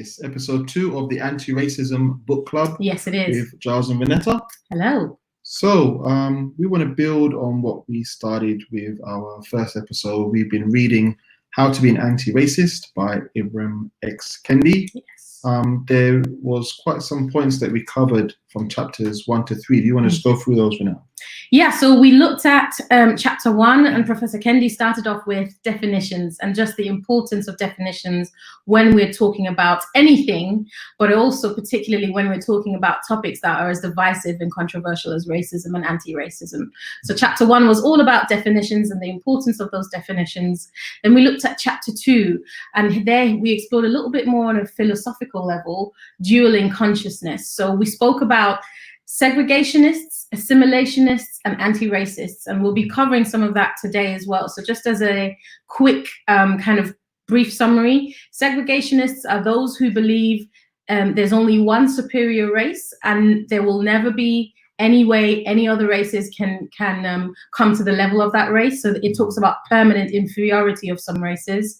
It's episode 2 of the Antiracism book club. Yes, it is. With Giles and Vanessa. Hello. So we want to build on what we started with our first episode. We've been reading How to Be an Anti-Racist by Ibram X. Kendi. Yes. There was quite some points that we covered from chapters 1 to 3. Do you want to just go through those for now? Yeah, so we looked at chapter 1, and Professor Kendi started off with definitions and just the importance of definitions when we're talking about anything, but also particularly when we're talking about topics that are as divisive and controversial as racism and anti-racism. So chapter 1 was all about definitions and the importance of those definitions. Then we looked at chapter 2, and there we explored a little bit more on a philosophical level, dueling consciousness. So we spoke about segregationists, assimilationists, and anti-racists, and we'll be covering some of that today as well. So just as a quick kind of brief summary, segregationists are those who believe there's only one superior race and there will never be any way any other races can come to the level of that race. So it talks about permanent inferiority of some races.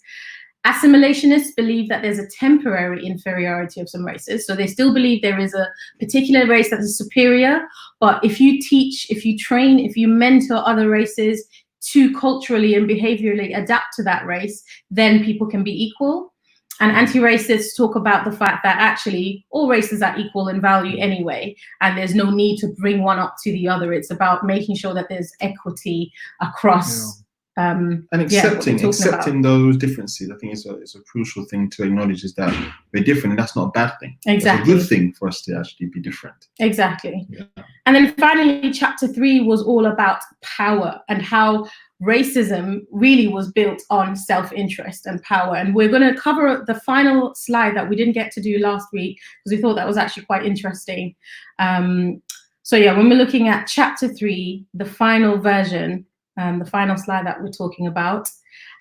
Assimilationists believe that there's a temporary inferiority of some races. So they still believe there is a particular race that is superior, but if you teach, if you train, if you mentor other races to culturally and behaviorally adapt to that race, then people can be equal. And anti-racists talk about the fact that actually all races are equal in value anyway, and there's no need to bring one up to the other. It's about making sure that there's equity across and accepting those differences. I think it's a crucial thing to acknowledge, is that we're different, and that's not a bad thing. Exactly. It's a good thing for us to actually be different. Exactly. Yeah. And then finally, chapter 3 was all about power and how racism really was built on self-interest and power. And we're going to cover the final slide that we didn't get to do last week because we thought that was actually quite interesting. So yeah, when we're looking at chapter 3, the final version, the final slide that we're talking about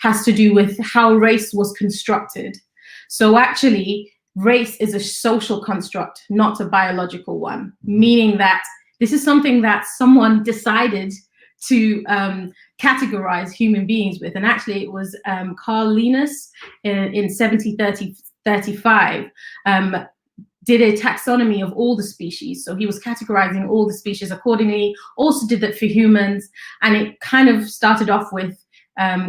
has to do with how race was constructed. So actually, race is a social construct, not a biological one, meaning that this is something that someone decided to categorize human beings with. And actually, it was Carl Linnaeus in 1735 did a taxonomy of all the species. So he was categorizing all the species accordingly, also did that for humans. And it kind of started off with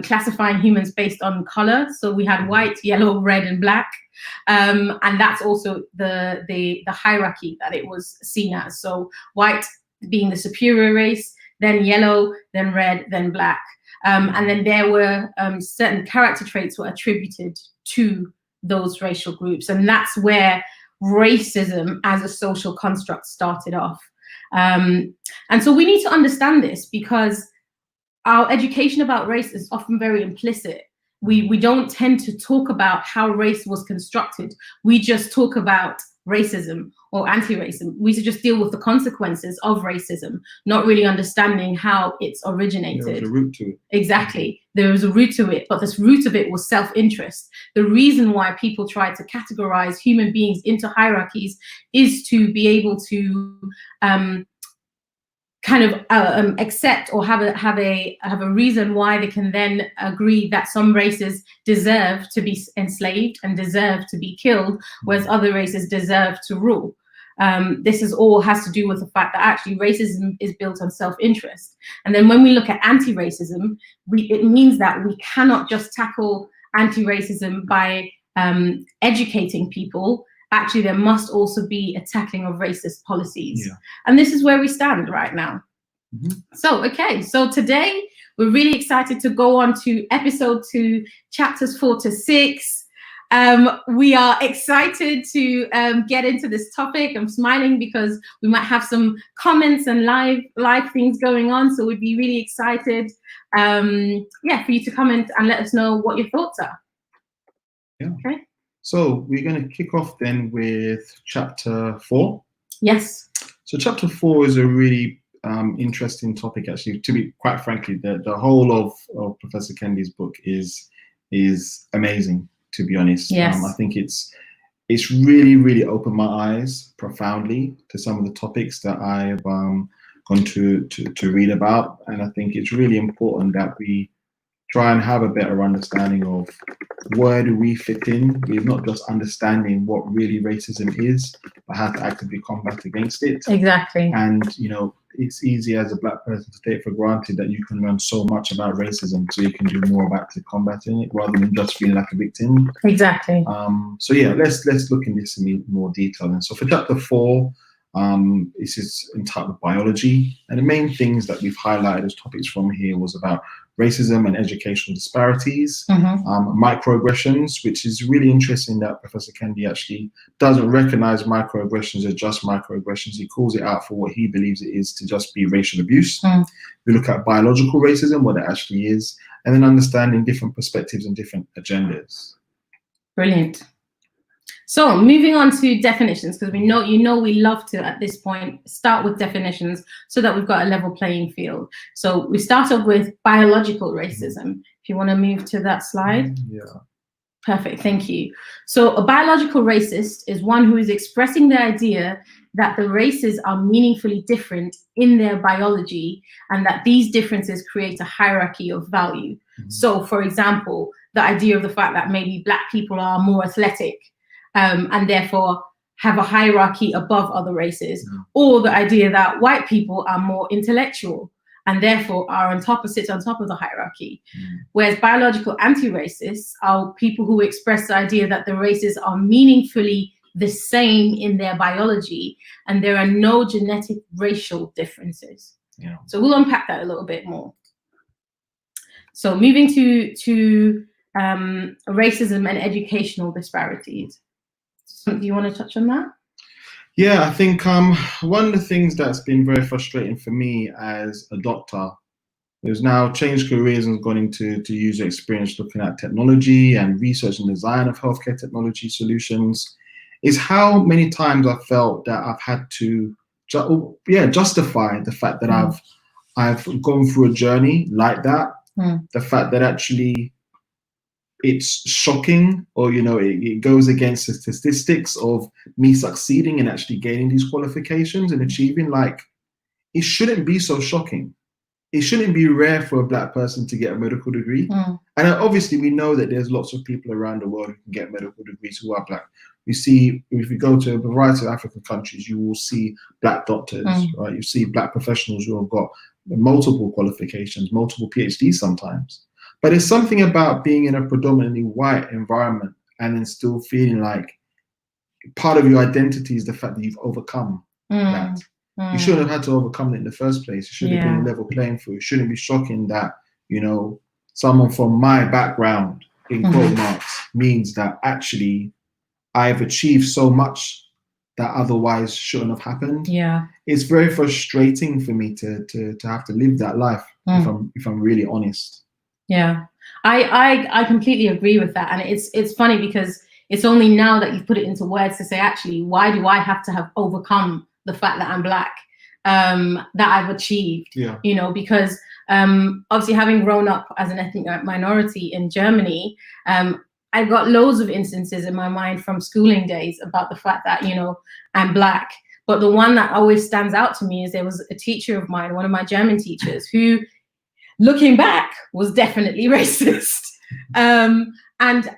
classifying humans based on color. So we had white, yellow, red, and black. And that's also the hierarchy that it was seen as. So white being the superior race, then yellow, then red, then black. And then there were certain character traits were attributed to those racial groups. And that's where racism as a social construct started off. And so we need to understand this because our education about race is often very implicit. We don't tend to talk about how race was constructed. We just talk about racism or anti-racism. We just deal with the consequences of racism, not really understanding how it's originated. There was a root to it. Exactly. There was a root to it, but this root of it was self-interest. The reason why people try to categorize human beings into hierarchies is to be able to kind of accept or have a reason why they can then agree that some races deserve to be enslaved and deserve to be killed, whereas other races deserve to rule. This is all has to do with the fact that actually racism is built on self-interest. And then when we look at anti-racism, it means that we cannot just tackle anti-racism by educating people. Actually, there must also be a tackling of racist policies. Yeah. And this is where we stand right now. Mm-hmm. So today we're really excited to go on to episode 2, chapters 4 to 6. We are excited to get into this topic. I'm smiling because we might have some comments and live things going on. So we'd be really excited for you to comment and let us know what your thoughts are. Yeah. Okay. So we're going to kick off then with chapter 4. Yes. So chapter 4 is a really interesting topic, actually. To be quite frankly, the whole of Professor Kendi's book is amazing, to be honest. Yes. I think it's really opened my eyes profoundly to some of the topics that I've gone to read about. And I think it's really important that we try and have a better understanding of where do we fit in, with not just understanding what really racism is, but how to actively combat against it. Exactly. And, you know, it's easy as a Black person to take for granted that you can learn so much about racism so you can do more about combating it rather than just feeling like a victim. Exactly. So yeah, let's look in this in more detail. And so for chapter 4, this is entitled Biology. And the main things that we've highlighted as topics from here was about racism and educational disparities, microaggressions, which is really interesting that Professor Kendi actually doesn't recognize microaggressions as just microaggressions. He calls it out for what he believes it is, to just be racial abuse. We look at biological racism, what it actually is, and then understanding different perspectives and different agendas. Brilliant. So moving on to definitions, because we love to, at this point, start with definitions so that we've got a level playing field. So we start off with biological racism. If you want to move to that slide. Yeah. Perfect, thank you. So a biological racist is one who is expressing the idea that the races are meaningfully different in their biology and that these differences create a hierarchy of value. So for example, the idea of the fact that maybe Black people are more athletic, and therefore have a hierarchy above other races, or the idea that white people are more intellectual and therefore are sit on top of the hierarchy. Whereas biological anti-racists are people who express the idea that the races are meaningfully the same in their biology and there are no genetic racial differences. Yeah. So we'll unpack that a little bit more. So moving to racism and educational disparities. Do you want to touch on that? Yeah, I think one of the things that's been very frustrating for me as a doctor who's now changed careers and gone into user experience looking at technology and research and design of healthcare technology solutions is how many times I've felt that I've had to justify the fact that I've gone through a journey like that. The fact that actually it's shocking, or it goes against the statistics of me succeeding and actually gaining these qualifications and achieving. Like, it shouldn't be so shocking. It shouldn't be rare for a Black person to get a medical degree. And obviously we know that there's lots of people around the world who can get medical degrees who are Black. We see, if you go to a variety of African countries, you will see Black doctors, right? You see Black professionals who have got multiple qualifications, multiple PhDs sometimes. But there's something about being in a predominantly white environment and then still feeling like part of your identity is the fact that you've overcome that. You shouldn't have had to overcome it in the first place. It should have been a level playing field. It shouldn't be shocking that, someone from my background, in quote marks, means that actually I've achieved so much that otherwise shouldn't have happened. Yeah. It's very frustrating for me to have to live that life, if I'm really honest. Yeah, I completely agree with that. And it's funny because it's only now that you've put it into words to say, actually, why do I have to have overcome the fact that I'm Black, that I've achieved? Yeah. Because obviously having grown up as an ethnic minority in Germany, I've got loads of instances in my mind from schooling days about the fact that, I'm Black. But the one that always stands out to me is there was a teacher of mine, one of my German teachers, who, looking back, was definitely racist. And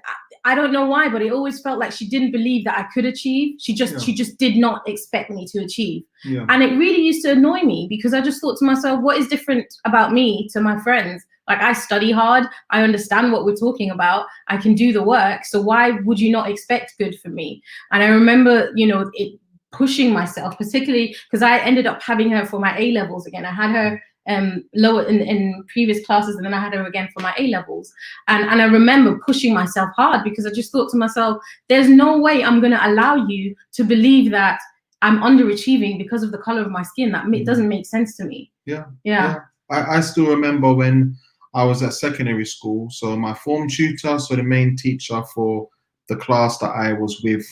I don't know why, but it always felt like she didn't believe that I could achieve. She just did not expect me to achieve. Yeah. And it really used to annoy me because I just thought to myself, what is different about me to my friends? Like, I study hard, I understand what we're talking about, I can do the work, so why would you not expect good for me? And I remember, it pushing myself, particularly because I ended up having her for my A-levels again. I had her lower in previous classes, and then I had her again for my A-levels. And I remember pushing myself hard because I just thought to myself, there's no way I'm going to allow you to believe that I'm underachieving because of the color of my skin. That doesn't make sense to me. Yeah. I still remember when I was at secondary school. So my form tutor, so the main teacher for the class that I was with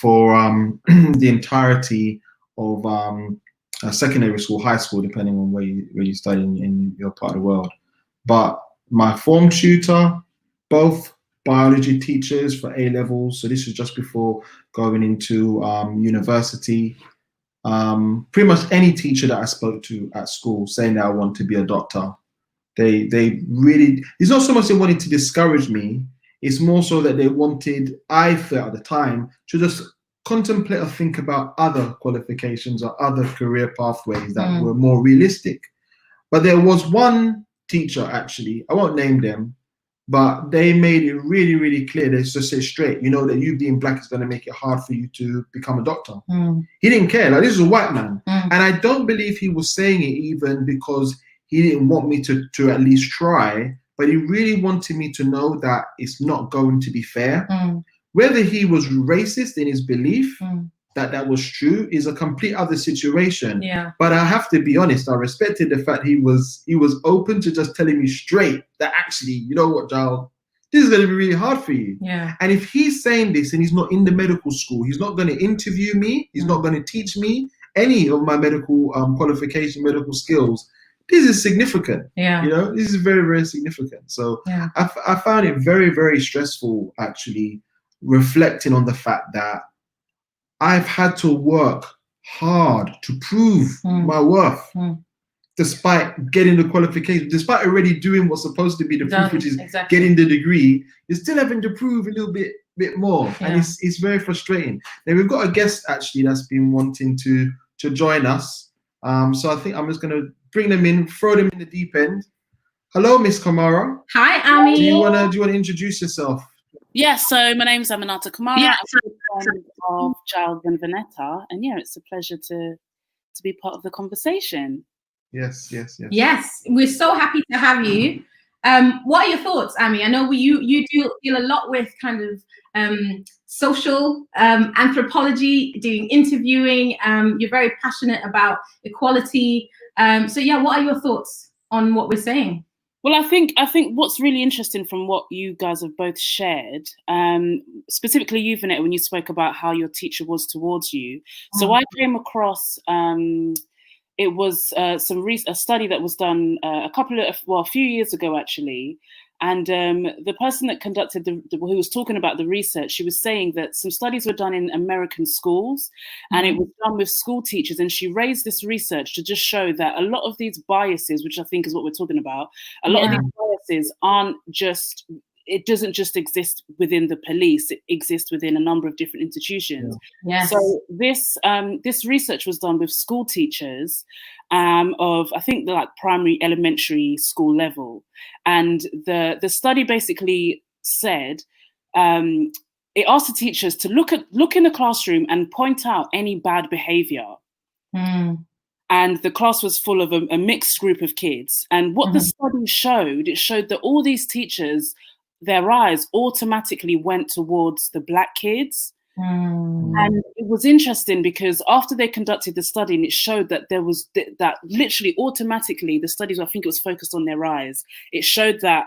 for the entirety of secondary school, high school, depending on where you study in your part of the world. But my form tutor, both biology teachers for A-levels, so this is just before going into university, pretty much any teacher that I spoke to at school saying that I want to be a doctor, They really, it's not so much they wanted to discourage me, it's more so that they wanted, I felt at the time, to just contemplate or think about other qualifications or other career pathways that were more realistic. But there was one teacher, actually, I won't name them, but they made it really, really clear. They just said straight, you know, that you being black is going to make it hard for you to become a doctor. He didn't care. Like, this is a white man. And I don't believe he was saying it even because he didn't want me to at least try, but he really wanted me to know that it's not going to be fair. Whether he was racist in his belief, that was true, is a complete other situation. Yeah. But I have to be honest, I respected the fact he was open to just telling me straight that actually, you know what, Giles, this is going to be really hard for you. Yeah. And if he's saying this and he's not in the medical school, he's not going to interview me, he's not going to teach me any of my medical qualification, medical skills, this is significant. Yeah. You know, this is very, very significant. So yeah. I found it very, very stressful, actually, reflecting on the fact that I've had to work hard to prove my worth, despite getting the qualification, despite already doing what's supposed to be the proof, which is getting the degree. You're still having to prove a little bit more, and it's very frustrating. Now we've got a guest actually that's been wanting to join us, so I think I'm just going to bring them in, throw them in the deep end. Hello, Miss Kamara. Hi, Ami. Do you wanna introduce yourself? Yes, so my name's Aminata Kamara. I'm a friend of Giles and Vanetta, and yeah, it's a pleasure to be part of the conversation. Yes. Yes, we're so happy to have you. What are your thoughts, Ami? I know you deal a lot with kind of social anthropology, doing interviewing. You're very passionate about equality. So yeah, what are your thoughts on what we're saying? Well, I think what's really interesting from what you guys have both shared, specifically you, Vanetta, when you spoke about how your teacher was towards you. So I came across it was a study that was done a few years ago actually, and the person that conducted who was talking about the research, she was saying that some studies were done in American schools, and it was done with school teachers, and she raised this research to just show that a lot of these biases, which I think is what we're talking about, a lot of these biases aren't just. It doesn't just exist within the police, it exists within a number of different institutions. Yes. So this research was done with school teachers of, I think, like primary, elementary school level. And the study basically said, it asked the teachers to look in the classroom and point out any bad behavior. And the class was full of a mixed group of kids. And what the study showed, it showed that all these teachers, their eyes automatically went towards the black kids. And it was interesting because after they conducted the study, and it showed that there was that literally automatically, the studies, I think it was focused on their eyes, it showed that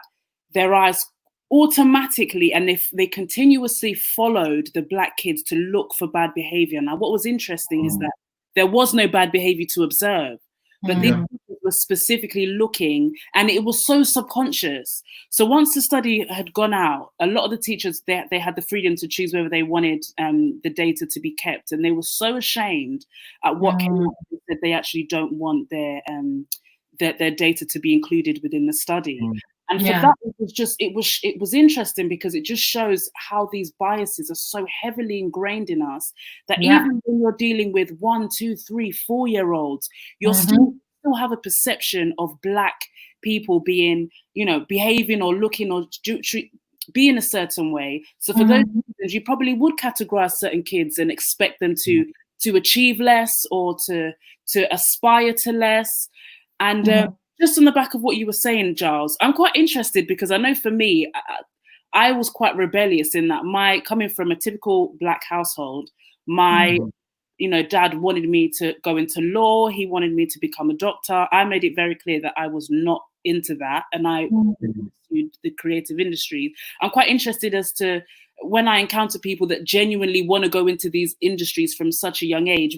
their eyes automatically, and they continuously followed the black kids to look for bad behavior. Now, what was interesting is that there was no bad behavior to observe, but these people were specifically looking, and it was so subconscious. So once the study had gone out, a lot of the teachers, they had the freedom to choose whether they wanted the data to be kept, and they were so ashamed at what came out that they actually don't want their data to be included within the study. And for that, it was interesting because it just shows how these biases are so heavily ingrained in us that even when you're dealing with 1, 2, 3, 4-year-olds, you're still have a perception of black people being, behaving or looking or being a certain way. So for those reasons, you probably would categorize certain kids and expect them to achieve less or to aspire to less. And just on the back of what you were saying, Giles, I'm quite interested because I know for me, I was quite rebellious in that coming from a typical black household, my dad wanted me to go into law. He wanted me to become a doctor. I made it very clear that I was not into that, and I pursued the creative industry. I'm quite interested as to when I encounter people that genuinely want to go into these industries from such a young age.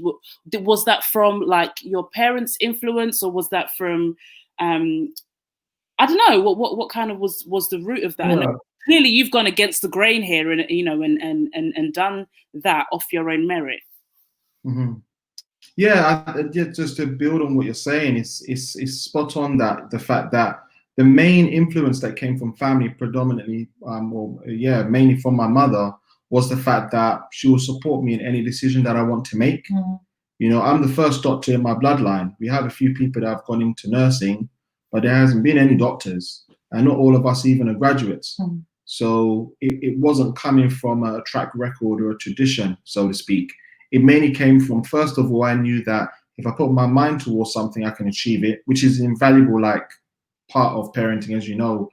Was that from like your parents' influence, or was that from I don't know what kind of was the root of that? Yeah. And clearly, you've gone against the grain here, and and done that off your own merit. Yeah, just to build on what you're saying, it's spot on that the fact that the main influence that came from family predominantly, mainly from my mother, was the fact that she will support me in any decision that I want to make. You know, I'm the first doctor in my bloodline. We have a few people that have gone into nursing, but there hasn't been any doctors, and not all of us even are graduates. So it wasn't coming from a track record or a tradition, so to speak. It mainly came from, first of all, I knew that if I put my mind towards something, I can achieve it, which is invaluable, like part of parenting, as you know,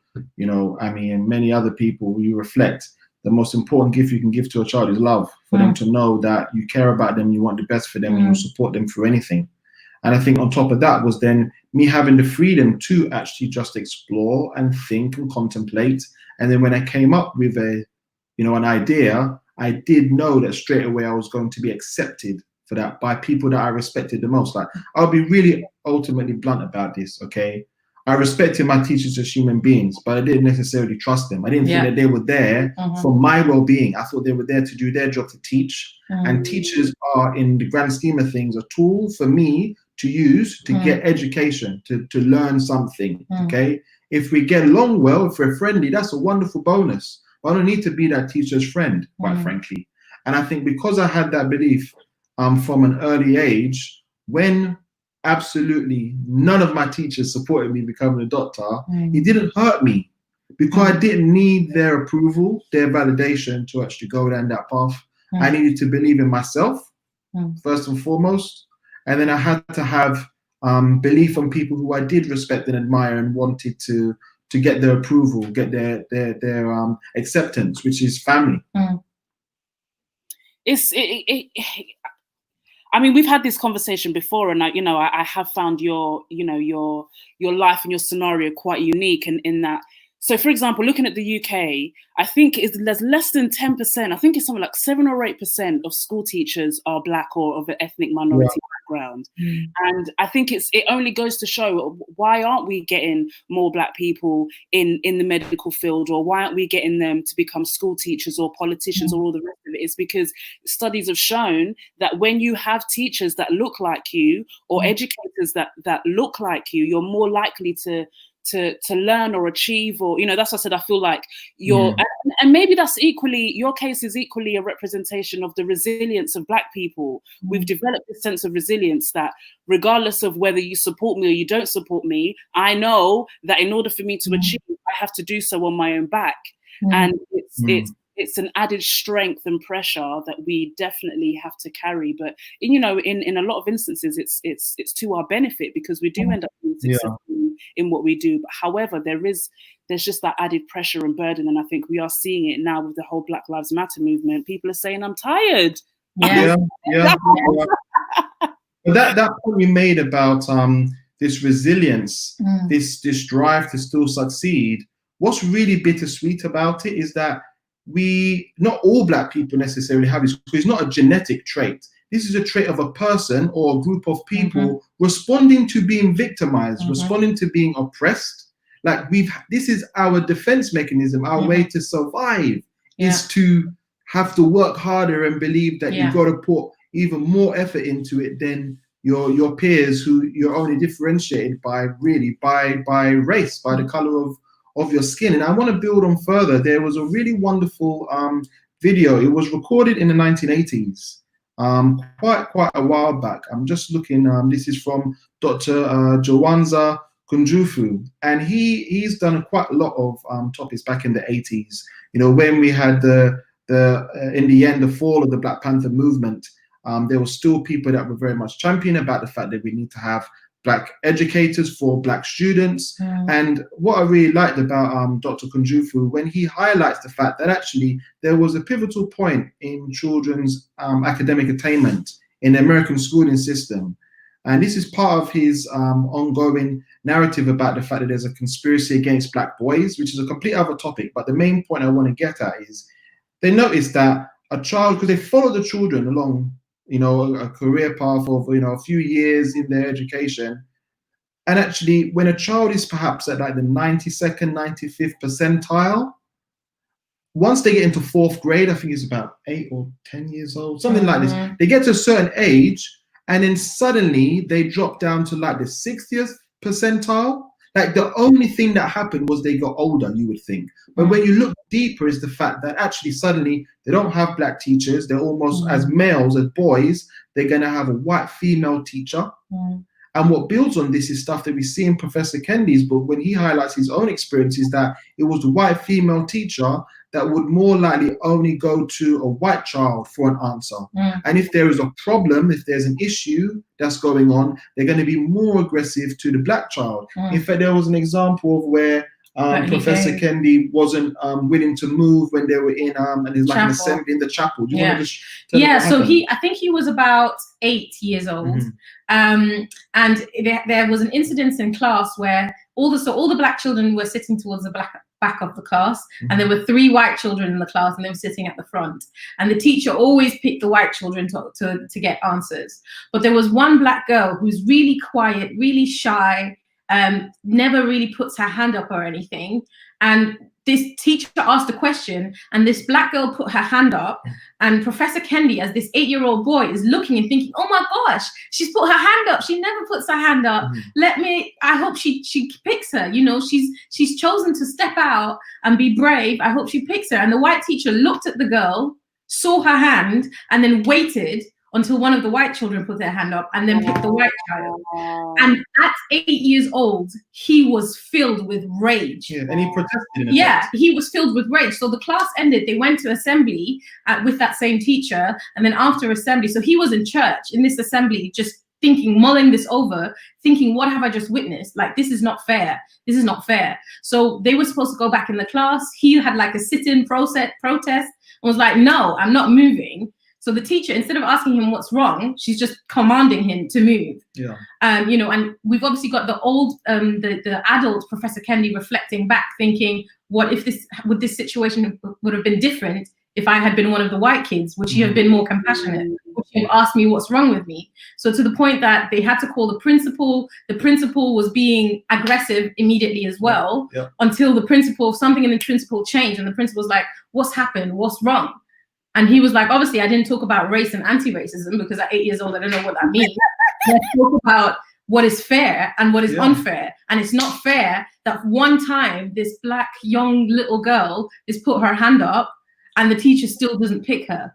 I mean, and many other people, you reflect, the most important gift you can give to a child is love, for them to know that you care about them, you want the best for them, and you'll support them through anything. And I think on top of that was then me having the freedom to actually just explore and think and contemplate. And then when I came up with an idea, I did know that straight away I was going to be accepted for that by people that I respected the most. Like, I'll be really ultimately blunt about this, okay? I respected my teachers as human beings, but I didn't necessarily trust them. I didn't think that they were there for my well-being. I thought they were there to do their job, to teach. And teachers are, in the grand scheme of things, a tool for me to use to get education, to learn something, okay? If we get along well, if we're friendly, that's a wonderful bonus. But I don't need to be that teacher's friend, quite frankly. And I think because I had that belief from an early age, when absolutely none of my teachers supported me becoming a doctor, it didn't hurt me, because I didn't need their approval, their validation to actually go down that path. I needed to believe in myself, first and foremost. And then I had to have belief from people who I did respect and admire and wanted to get their approval, get their acceptance, which is family. I mean, we've had this conversation before, and I have found your life and your scenario quite unique in that. So, for example, looking at the UK, I think there's less than 10%. I think it's something like 7 or 8% of school teachers are Black or of an ethnic minority background. And I think it only goes to show, why aren't we getting more Black people in the medical field, or why aren't we getting them to become school teachers or politicians or all the rest of it? It's because studies have shown that when you have teachers that look like you, or educators that look like you, you're more likely to learn or achieve, or that's what I said. I feel like and maybe that's equally, your case is equally a representation of the resilience of Black people. We've developed this sense of resilience that regardless of whether you support me or you don't support me, I know that in order for me to achieve, I have to do so on my own back. And it's an added strength and pressure that we definitely have to carry. But in a lot of instances, it's to our benefit, because we do end up being successful in what we do. But however, there's just that added pressure and burden, and I think we are seeing it now with the whole Black Lives Matter movement. People are saying, "I'm tired." But that point you made about this resilience, this drive to still succeed. What's really bittersweet about it is that not all Black people necessarily have this. It's not a genetic trait. This is a trait of a person or a group of people responding to being victimized, responding to being oppressed. Like, this is our defense mechanism. Our way to survive is to have to work harder and believe that you've got to put even more effort into it than your peers, who you're only differentiated by race, by the color of your skin. And I want to build on further. There was a really wonderful video. It was recorded in the 1980s, quite a while back. I'm just looking. This is from Dr. Jawanza Kunjufu, and he's done quite a lot of topics back in the 80s. When we had in the end, the fall of the Black Panther movement, there were still people that were very much championing about the fact that we need to have Black educators for Black students. And what I really liked about Dr. Kunjufu, when he highlights the fact that actually there was a pivotal point in children's academic attainment in the American schooling system. And this is part of his ongoing narrative about the fact that there's a conspiracy against Black boys, which is a complete other topic. But the main point I want to get at is they noticed that a child, because they follow the children along a career path of, a few years in their education. And actually, when a child is perhaps at like the 92nd, 95th percentile, once they get into 4th grade, I think it's about 8 or 10 years old, something like this, they get to a certain age, and then suddenly they drop down to like the 60th percentile. Like the only thing that happened was they got older, you would think. But when you look deeper is the fact that actually suddenly they don't have black teachers. They're almost as males, as boys, they're going to have a white female teacher. And what builds on this is stuff that we see in Professor Kendi's book when he highlights his own experiences, that it was the white female teacher that would more likely only go to a white child for an answer. And if there is a problem, if there's an issue that's going on, they're going to be more aggressive to the black child. In fact, there was an example of where Professor Kendi wasn't willing to move when they were in and it's like an assembly in the chapel. Do you want to just tell so I think he was about 8 years old. And there was an incident in class where all the black children were sitting towards the back of the class, and there were 3 white children in the class, and they were sitting at the front. And the teacher always picked the white children to get answers. But there was one black girl who's really quiet, really shy, never really puts her hand up or anything. And this teacher asked a question, and this black girl put her hand up, and Professor Kendi, as this 8-year-old boy, is looking and thinking, oh my gosh, she's put her hand up. She never puts her hand up. I hope she picks her. You know, she's chosen to step out and be brave. I hope she picks her. And the white teacher looked at the girl, saw her hand, and then waited until one of the white children put their hand up and then picked the white child. And at 8 years old, he was filled with rage. Yeah, and he protested. He was filled with rage. So the class ended. They went to assembly with that same teacher. And then after assembly, so he was in church in this assembly, just thinking, mulling this over, thinking, what have I just witnessed? Like, this is not fair. This is not fair. So they were supposed to go back in the class. He had like a sit-in protest and was like, no, I'm not moving. So the teacher, instead of asking him what's wrong, she's just commanding him to move. You know, and we've obviously got the adult Professor Kendi reflecting back, thinking, what if this situation would have been different if I had been one of the white kids? Would she have been more compassionate? Would she have asked me what's wrong with me? So to the point that they had to call the principal. The principal was being aggressive immediately as well, until something in the principal changed, and the principal was like, what's happened? What's wrong? And he was like, obviously, I didn't talk about race and anti-racism because at 8 years old, I don't know what that means. Let's talk about what is fair and what is unfair. And it's not fair that one time this black young little girl is put her hand up and the teacher still doesn't pick her.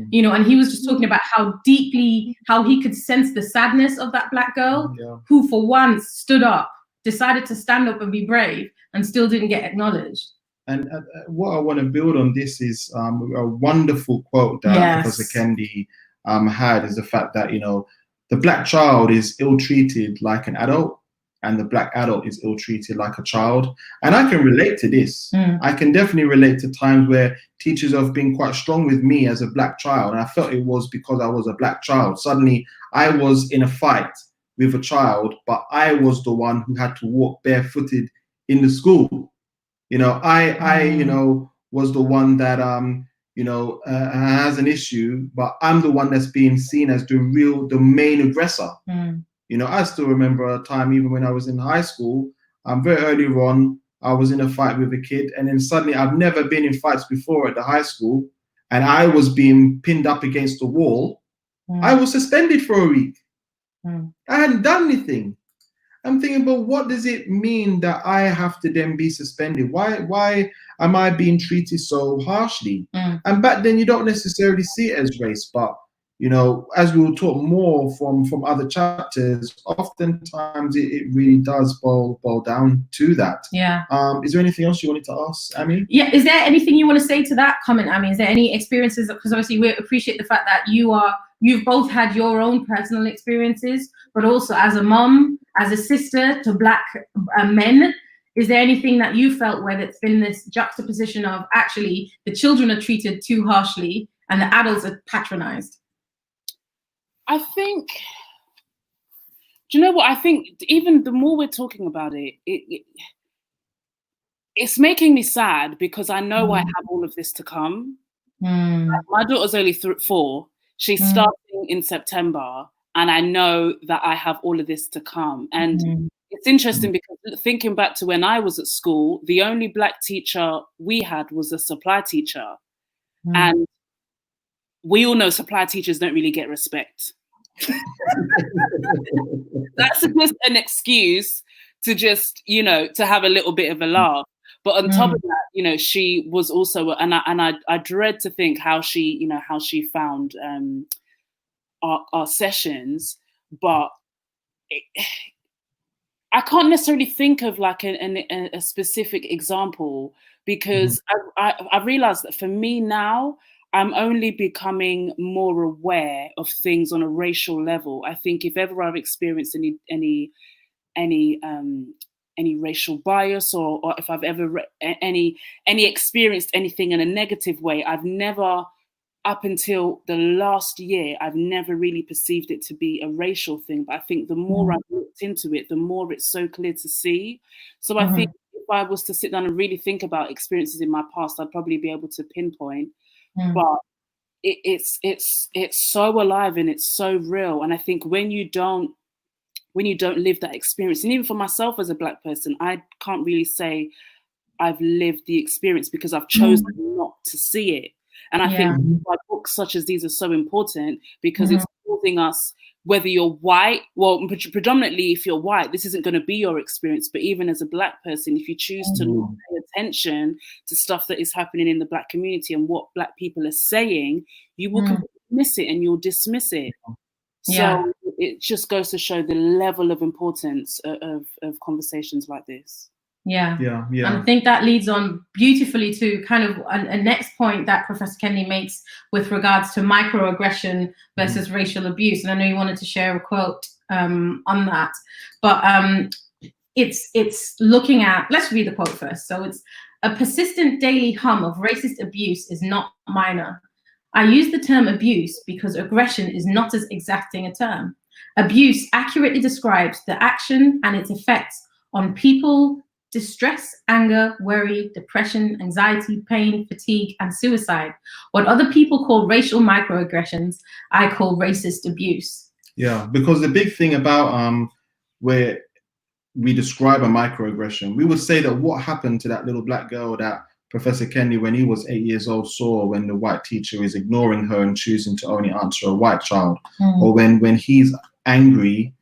You know, and he was just talking about how he could sense the sadness of that black girl who for once stood up, decided to stand up and be brave, and still didn't get acknowledged. And what I want to build on this is a wonderful quote that Professor Kendi had, is the fact that, you know, the black child is ill-treated like an adult, and the black adult is ill-treated like a child. And I can relate to this. I can definitely relate to times where teachers have been quite strong with me as a black child, and I felt it was because I was a black child. Suddenly, I was in a fight with a child, but I was the one who had to walk barefooted in the school. You know, I you know, was the one that, you know, has an issue, but I'm the one that's being seen as the main aggressor. You know, I still remember a time, even when I was in high school, very early on, I was in a fight with a kid, and then suddenly, I've never been in fights before at the high school, and I was being pinned up against the wall. I was suspended for a week. I hadn't done anything. I'm thinking, but what does it mean that I have to then be suspended? Why am I being treated so harshly? And back then, you don't necessarily see it as race, but, you know, as we will talk more from other chapters, oftentimes it really does boil down to that. Is there anything else you wanted to ask, Ami? Is there anything you want to say to that comment, Ami? Is there any experiences? Because obviously we appreciate the fact that you've both had your own personal experiences, but also as a mom, as a sister to black men. Is there anything that you felt where it's been this juxtaposition of actually the children are treated too harshly and the adults are patronized? I think, do you know what? I think even the more we're talking about it, it's making me sad because I know I have all of this to come. My daughter's only 4. She's starting in September, and I know that I have all of this to come. And it's interesting because thinking back to when I was at school, the only black teacher we had was a supply teacher. And we all know supply teachers don't really get respect. That's just an excuse to just, you know, to have a little bit of a laugh. But on top of that, you know, she was also, and I dread to think how she, you know, how she found our sessions, but I can't necessarily think of like a specific example, because I realized that for me now, I'm only becoming more aware of things on a racial level. I think if ever I've experienced any racial bias, or if I've ever any experienced anything in a negative way, I've never, up until the last year, I've never really perceived it to be a racial thing. But I think the more I've looked into it, the more it's so clear to see. So I think if I was to sit down and really think about experiences in my past, I'd probably be able to pinpoint. But it's so alive and it's so real. And I think when you don't live that experience, and even for myself as a Black person, I can't really say I've lived the experience because I've chosen not to see it. And I think why books such as these are so important, because it's causing us, whether you're white, well, predominantly if you're white, this isn't going to be your experience, but even as a Black person, if you choose to not pay attention to stuff that is happening in the Black community and what Black people are saying, you will completely miss it and you'll dismiss it. So it just goes to show the level of importance of conversations like this. Yeah. And I think that leads on beautifully to kind of a next point that Professor Kendi makes with regards to microaggression versus racial abuse. And I know you wanted to share a quote on that, but it's looking at, let's read the quote first. So it's, "A persistent daily hum of racist abuse is not minor. I use the term abuse because aggression is not as exacting a term. Abuse accurately describes the action and its effects on people, distress, anger, worry, depression, anxiety, pain, fatigue, and suicide. What other people call racial microaggressions, I call racist abuse." Yeah, because the big thing about where we describe a microaggression, we would say that what happened to that little Black girl that Professor Kendi, when he was 8 years old, saw when the white teacher is ignoring her and choosing to only answer a white child, or when he's angry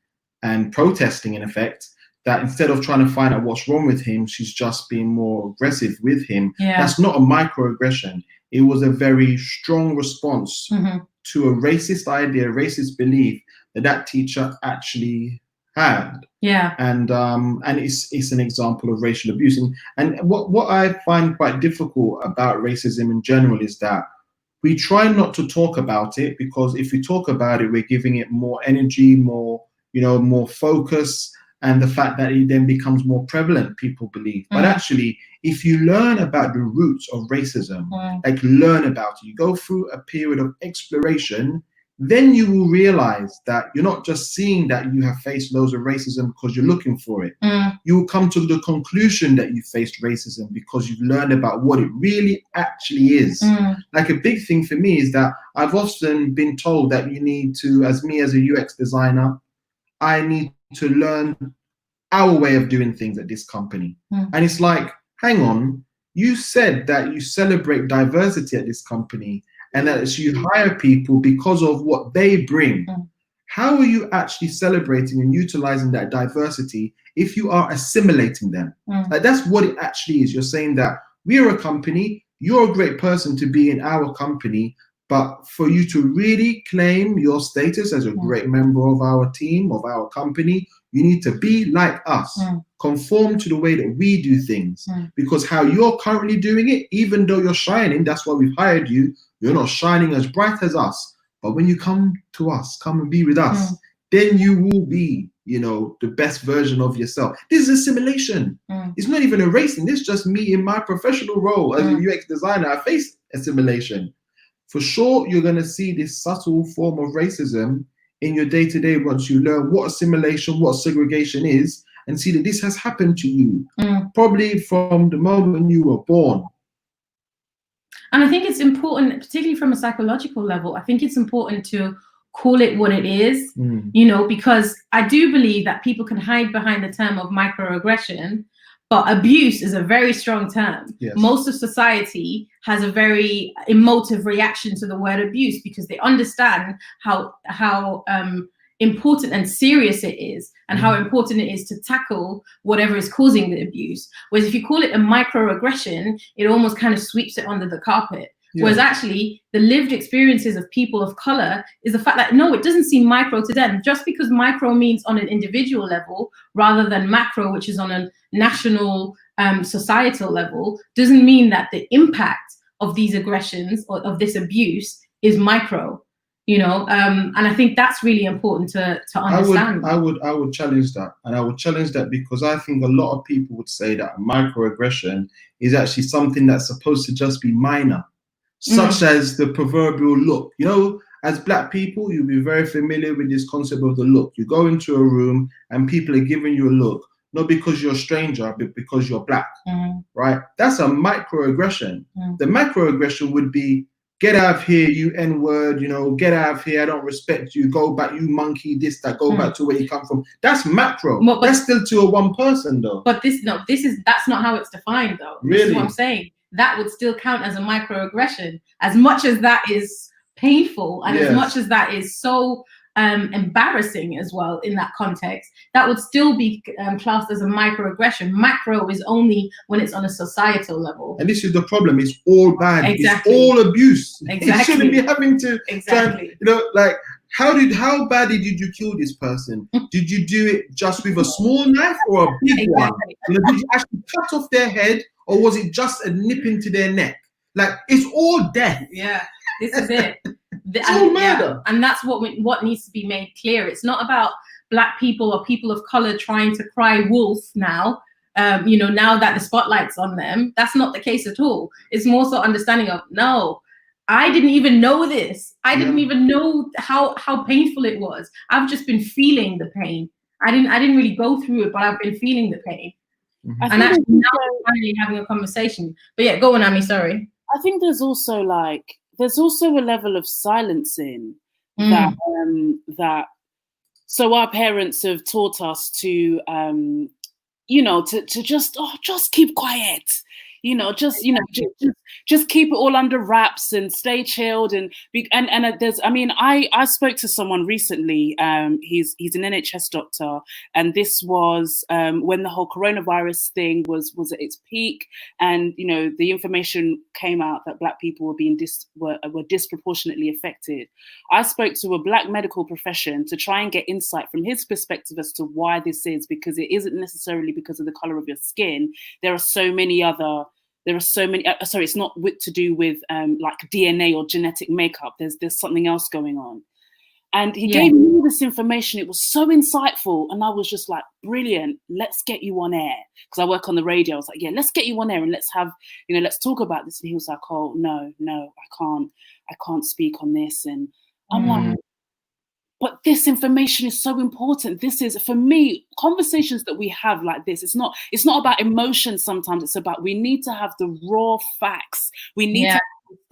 and protesting, in effect, that instead of trying to find out what's wrong with him, she's just being more aggressive with him. That's not a microaggression. It was a very strong response to a racist idea, a racist belief that teacher actually had. And it's an example of racial abuse. And what I find quite difficult about racism in general is that we try not to talk about it, because if we talk about it, we're giving it more energy, more focus, and the fact that it then becomes more prevalent, people believe. But actually, if you learn about the roots of racism, like learn about it, you go through a period of exploration, then you will realize that you're not just seeing that you have faced loads of racism because you're looking for it. You will come to the conclusion that you faced racism because you've learned about what it really actually is. Like a big thing for me is that I've often been told that you need to, as a UX designer, I need to learn our way of doing things at this company. And it's like, hang on, you said that you celebrate diversity at this company and that you hire people because of what they bring. How are you actually celebrating and utilizing that diversity if you are assimilating them? Like, that's what it actually is. You're saying that we are a company, you're a great person to be in our company, but for you to really claim your status as a great member of our team, of our company, you need to be like us, conform to the way that we do things. Because how you're currently doing it, even though you're shining, that's why we've hired you, you're not shining as bright as us. But when you come to us, come and be with us, then you will be, the best version of yourself. This is assimilation. It's not even a racing. This is just me in my professional role as a UX designer. I face assimilation. For sure, you're going to see this subtle form of racism in your day-to-day once you learn what assimilation, what segregation is, and see that this has happened to you, probably from the moment you were born. And I think it's important, particularly from a psychological level, I think it's important to call it what it is, because I do believe that people can hide behind the term of microaggression, but abuse is a very strong term. Most of society has a very emotive reaction to the word abuse because they understand how important and serious it is, and how important it is to tackle whatever is causing the abuse. Whereas if you call it a microaggression, it almost kind of sweeps it under the carpet. Yeah. Whereas actually the lived experiences of people of color is the fact that, no, it doesn't seem micro to them. Just because micro means on an individual level rather than macro, which is on a national, societal level, doesn't mean that the impact of these aggressions or of this abuse is micro, you know, and I think that's really important to understand. I would challenge that, and I would challenge that because I think a lot of people would say that a microaggression is actually something that's supposed to just be minor, such as the proverbial look. You know, as Black people, you'll be very familiar with this concept of the look. You go into a room and people are giving you a look, not because you're a stranger, but because you're Black, right? That's a microaggression. The macroaggression would be, get out of here, you N-word, you know, get out of here, I don't respect you, go back, you monkey, this, that, go back to where you come from. That's macro. But that's still to a one person though. But that's not how it's defined though. Really? This is what I'm saying. That would still count as a microaggression. As much as that is painful and as much as that is so embarrassing as well in that context, that would still be classed as a microaggression. Macro is only when it's on a societal level. And this is the problem. It's all bad. Exactly. It's all abuse. Exactly. It shouldn't be having to. Exactly. You know, like, how badly did you kill this person? Did you do it just with a small knife or a big one? You know, did you actually cut off their head, or was it just a nip into their neck? Like, it's all death. Yeah, this is it. And that's what needs to be made clear. It's not about Black people or people of color trying to cry wolf now, you know, now that the spotlight's on them. That's not the case at all. It's more so understanding of, no, I didn't even know this. I didn't even know how painful it was. I've just been feeling the pain. I didn't really go through it, but I've been feeling the pain. And actually now we're finally having a conversation. But yeah, go on, Ami, sorry. I think there's also a level of silencing that so our parents have taught us to you know, to just keep quiet, you know, just keep it all under wraps and stay chilled and there's, I mean, I spoke to someone recently, he's an NHS doctor, and this was when the whole coronavirus thing was at its peak, and you know, the information came out that Black people were disproportionately affected. I spoke to a Black medical profession to try and get insight from his perspective as to why this is, because it isn't necessarily because of the color of your skin. There are so many, sorry, it's not to do with like DNA or genetic makeup. There's something else going on. And he gave me all this information. It was so insightful. And I was just like, brilliant, let's get you on air. Because I work on the radio. I was like, yeah, let's get you on air and let's have, you know, let's talk about this. And he was like, oh, no, I can't speak on this. And I'm like, but this information is so important. This is, for me, conversations that we have like this, it's not about emotion sometimes. It's about, we need to have the raw facts. We need to have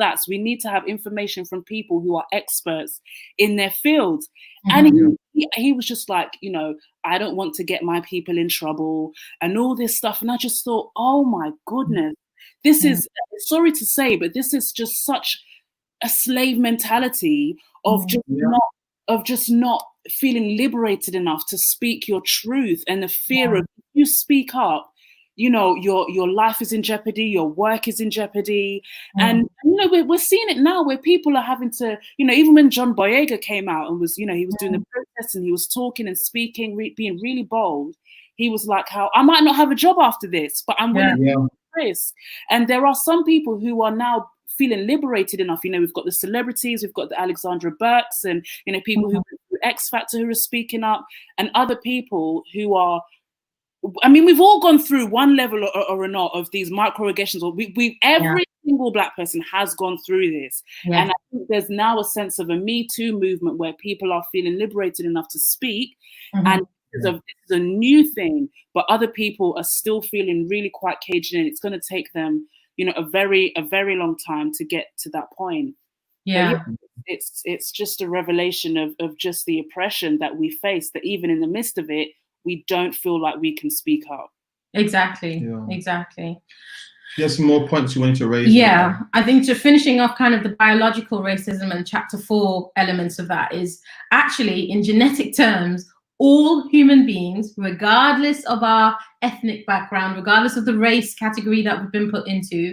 stats. We need to have information from people who are experts in their field. And he was just like, you know, I don't want to get my people in trouble and all this stuff. And I just thought, oh my goodness, this is, sorry to say, but this is just such a slave mentality of just not feeling liberated enough to speak your truth, and the fear of, if you speak up, you know, your life is in jeopardy, your work is in jeopardy. And you know, we're seeing it now where people are having to, you know, even when John Boyega came out and was, you know, he was doing the protests and he was talking and speaking, being really bold. He was like, how I might not have a job after this, but I'm willing to take risk. And there are some people who are now feeling liberated enough. You know, we've got the celebrities, we've got the Alexandra Burks, and you know, people who X Factor who are speaking up, and other people who are, I mean, we've all gone through one level or another of these microaggressions, or every single Black person has gone through this. And I think there's now a sense of a Me Too movement where people are feeling liberated enough to speak, and it's a new thing, but other people are still feeling really quite caged in. It's going to take them, you know, a very long time to get to that point. It's just a revelation of just the oppression that we face, that even in the midst of it, we don't feel like we can speak up. Exactly. There's some more points you wanted to raise. Yeah, I think just finishing off kind of the biological racism and chapter 4 elements of that is actually, in genetic terms, all human beings, regardless of our ethnic background, regardless of the race category that we've been put into,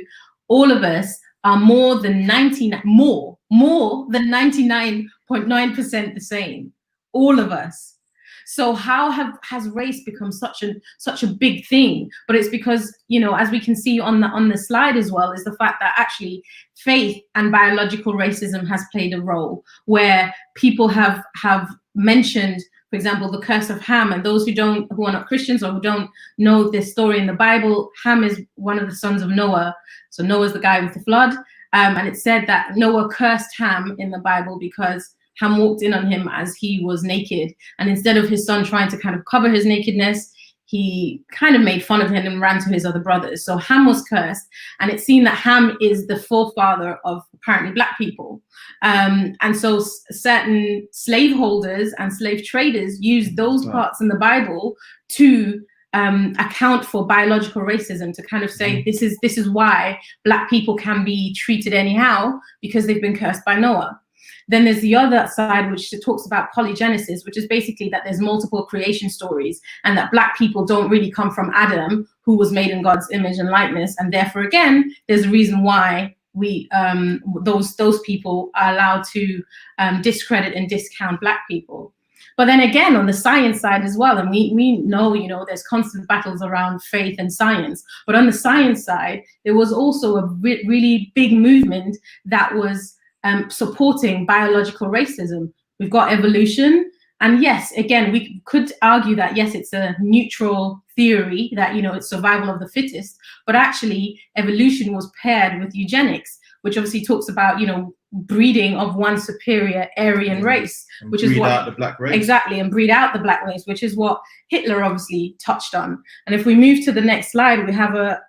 all of us are more than 99.9% the same. All of us. So how has race become such a big thing? But it's because, you know, as we can see on the slide as well, is the fact that actually faith and biological racism has played a role, where people have mentioned, for example, the curse of Ham. And those who are not Christians or who don't know this story in the Bible, Ham is one of the sons of Noah. So Noah's the guy with the flood. And it said that Noah cursed Ham in the Bible because Ham walked in on him as he was naked. And instead of his son trying to kind of cover his nakedness, he kind of made fun of him and ran to his other brothers. So Ham was cursed. And it's seen that Ham is the forefather of apparently Black people. And so certain slaveholders and slave traders used those parts in the Bible to account for biological racism, to kind of say this is why Black people can be treated anyhow, because they've been cursed by Noah. Then there's the other side, which talks about polygenesis, which is basically that there's multiple creation stories and that Black people don't really come from Adam, who was made in God's image and likeness. And therefore, again, there's a reason why we those people are allowed to discredit and discount Black people. But then again, on the science side as well, and we know, you know, there's constant battles around faith and science. But on the science side, there was also a really big movement that was supporting biological racism. We've got evolution. And yes, again, we could argue that, yes, it's a neutral theory that, you know, it's survival of the fittest, but actually evolution was paired with eugenics, which obviously talks about, you know, breeding of one superior Aryan race, which is what— breed out the Black race. Exactly, and breed out the Black race, which is what Hitler obviously touched on. And if we move to the next slide, we have a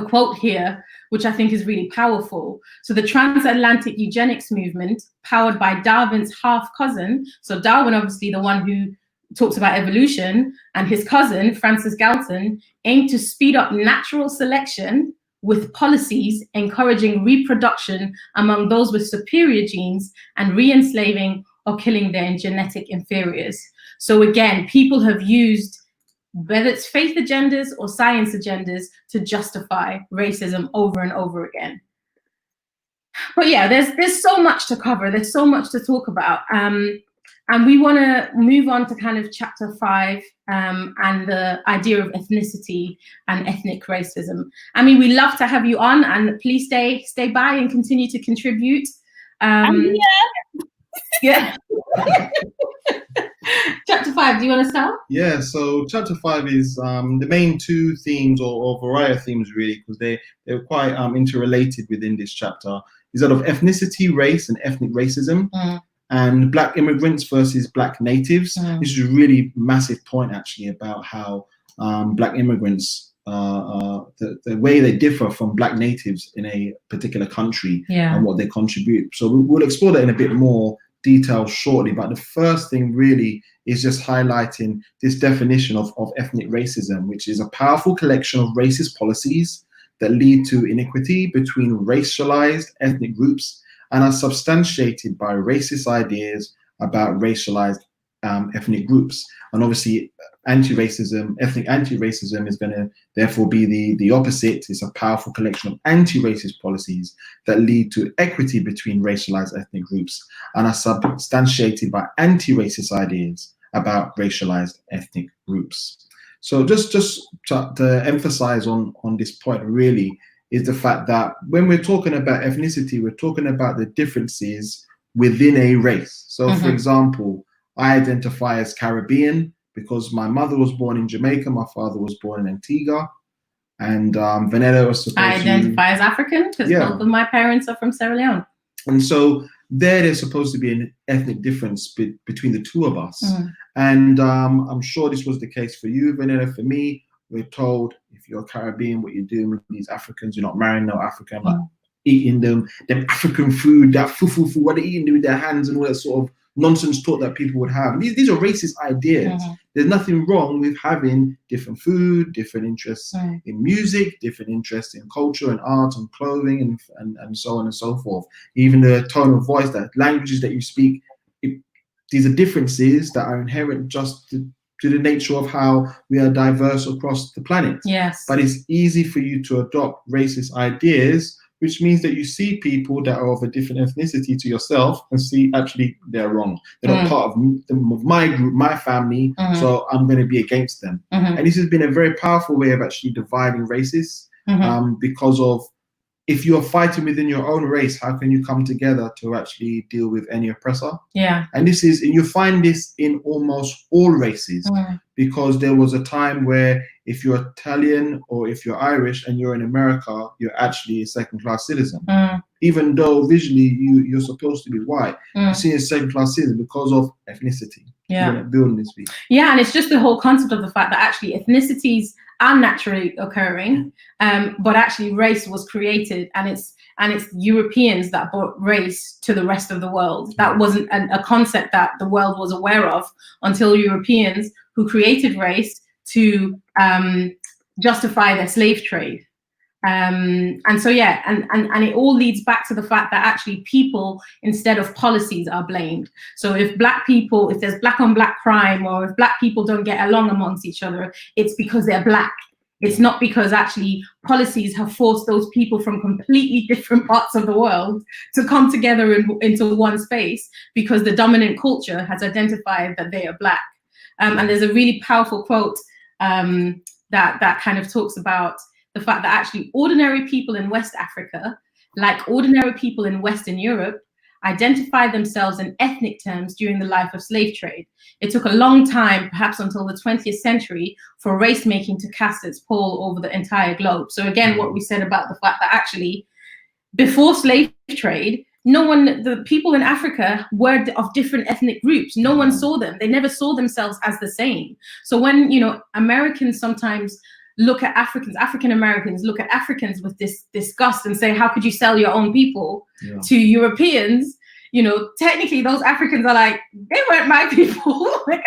quote here, which I think is really powerful. So the transatlantic eugenics movement, powered by Darwin's half cousin, so Darwin, obviously the one who talks about evolution, and his cousin, Francis Galton, aimed to speed up natural selection with policies encouraging reproduction among those with superior genes and re-enslaving or killing their genetic inferiors. So again, people have used, whether it's faith agendas or science agendas, to justify racism over and over again. But yeah, there's so much to cover. There's so much to talk about. And we want to move on to kind of chapter 5 and the idea of ethnicity and ethnic racism. I mean, we love to have you on, and please stay by and continue to contribute. Yeah. Chapter 5, do you want to start? Yeah, so chapter 5 is the main two themes, or variety of themes really, because they're quite interrelated within this chapter, is that of ethnicity, race, and ethnic racism, and Black immigrants versus Black natives. This is a really massive point actually about how Black immigrants, the way they differ from Black natives in a particular country, and what they contribute. So we'll explore that in a bit more detail shortly, but the first thing really is just highlighting this definition of ethnic racism, which is a powerful collection of racist policies that lead to inequity between racialized ethnic groups and are substantiated by racist ideas about racialized ethnic groups. And obviously anti-racism, ethnic anti-racism is going to therefore be the opposite. It's a powerful collection of anti-racist policies that lead to equity between racialized ethnic groups and are substantiated by anti-racist ideas about racialized ethnic groups. So just to emphasize on this point really is the fact that when we're talking about ethnicity, we're talking about the differences within a race. So for example, I identify as Caribbean because my mother was born in Jamaica, my father was born in Antigua, and Vanessa was supposed to— I identify as African because both of my parents are from Sierra Leone. And so there's supposed to be an ethnic difference between the two of us. And I'm sure this was the case for you, Vanessa. For me, we're told if you're Caribbean, what you're doing with these Africans, you're not marrying no African, like eating them African food, that fufu, what they're eating with their hands and all that sort of nonsense talk that people would have. These are racist ideas. There's nothing wrong with having different food, different interests in music, different interests in culture and art and clothing and so on and so forth. Even the tone of voice, that languages that you speak, these are differences that are inherent just to the nature of how we are diverse across the planet. Yes. But it's easy for you to adopt racist ideas, which means that you see people that are of a different ethnicity to yourself and see actually they're wrong. They're not part of my group, my family, so I'm going to be against them. And this has been a very powerful way of actually dividing races, because of, if you're fighting within your own race, how can you come together to actually deal with any oppressor? Yeah. And you find this in almost all races, because there was a time where if you're Italian or if you're Irish and you're in America, you're actually a second-class citizen. Even though visually you're supposed to be white, you're seen as second-class citizen because of ethnicity. Yeah. Building this piece. Yeah, and it's just the whole concept of the fact that actually ethnicities are naturally occurring, but actually race was created, and it's Europeans that brought race to the rest of the world. That wasn't a concept that the world was aware of until Europeans, who created race to justify their slave trade. And so, yeah, and it all leads back to the fact that actually people instead of policies are blamed. So if there's black on black crime, or if black people don't get along amongst each other, it's because they're black. It's not because actually policies have forced those people from completely different parts of the world to come together into one space because the dominant culture has identified that they are black. And there's a really powerful quote that kind of talks about the fact that actually ordinary people in West Africa, like ordinary people in Western Europe, identify themselves in ethnic terms during the life of slave trade. It took a long time, perhaps until the 20th century, for race making to cast its pall over the entire globe. So again, what we said about the fact that actually before slave trade, the people in Africa were of different ethnic groups. No one saw them. They never saw themselves as the same. So when, Americans sometimes look at African Americans look at Africans with this disgust and say, how could you sell your own people to Europeans? Technically those Africans are like, they weren't my people. Like,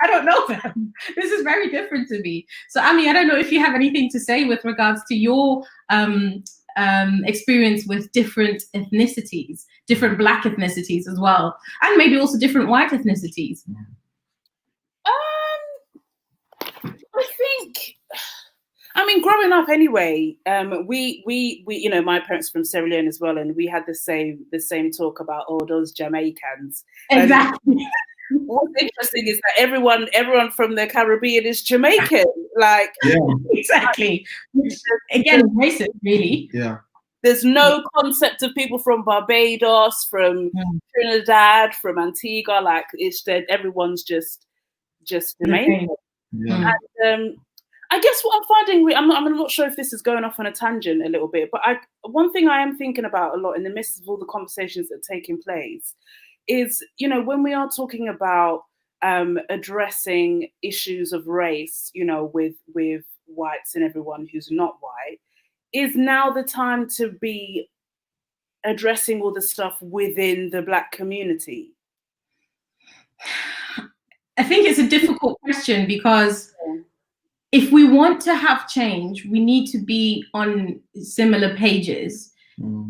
I don't know them. This is very different to me. So, Ami, I don't know if you have anything to say with regards to your experience with different ethnicities, different Black ethnicities as well, and maybe also different white ethnicities. I mean, growing up anyway, we my parents are from Sierra Leone as well, and we had the same talk about those Jamaicans. Exactly. What's interesting is that everyone from the Caribbean is Jamaican. Like, exactly. Which, again, racist, really. Yeah. There's no concept of people from Barbados, from Trinidad, from Antigua. Like, it's that everyone's just Jamaican. Yeah. And I guess what I'm finding, I'm not sure if this is going off on a tangent a little bit, but one thing I am thinking about a lot in the midst of all the conversations that are taking place is, when we are talking about addressing issues of race, with whites and everyone who's not white, is now the time to be addressing all the stuff within the Black community? I think it's a difficult question because if we want to have change, we need to be on similar pages,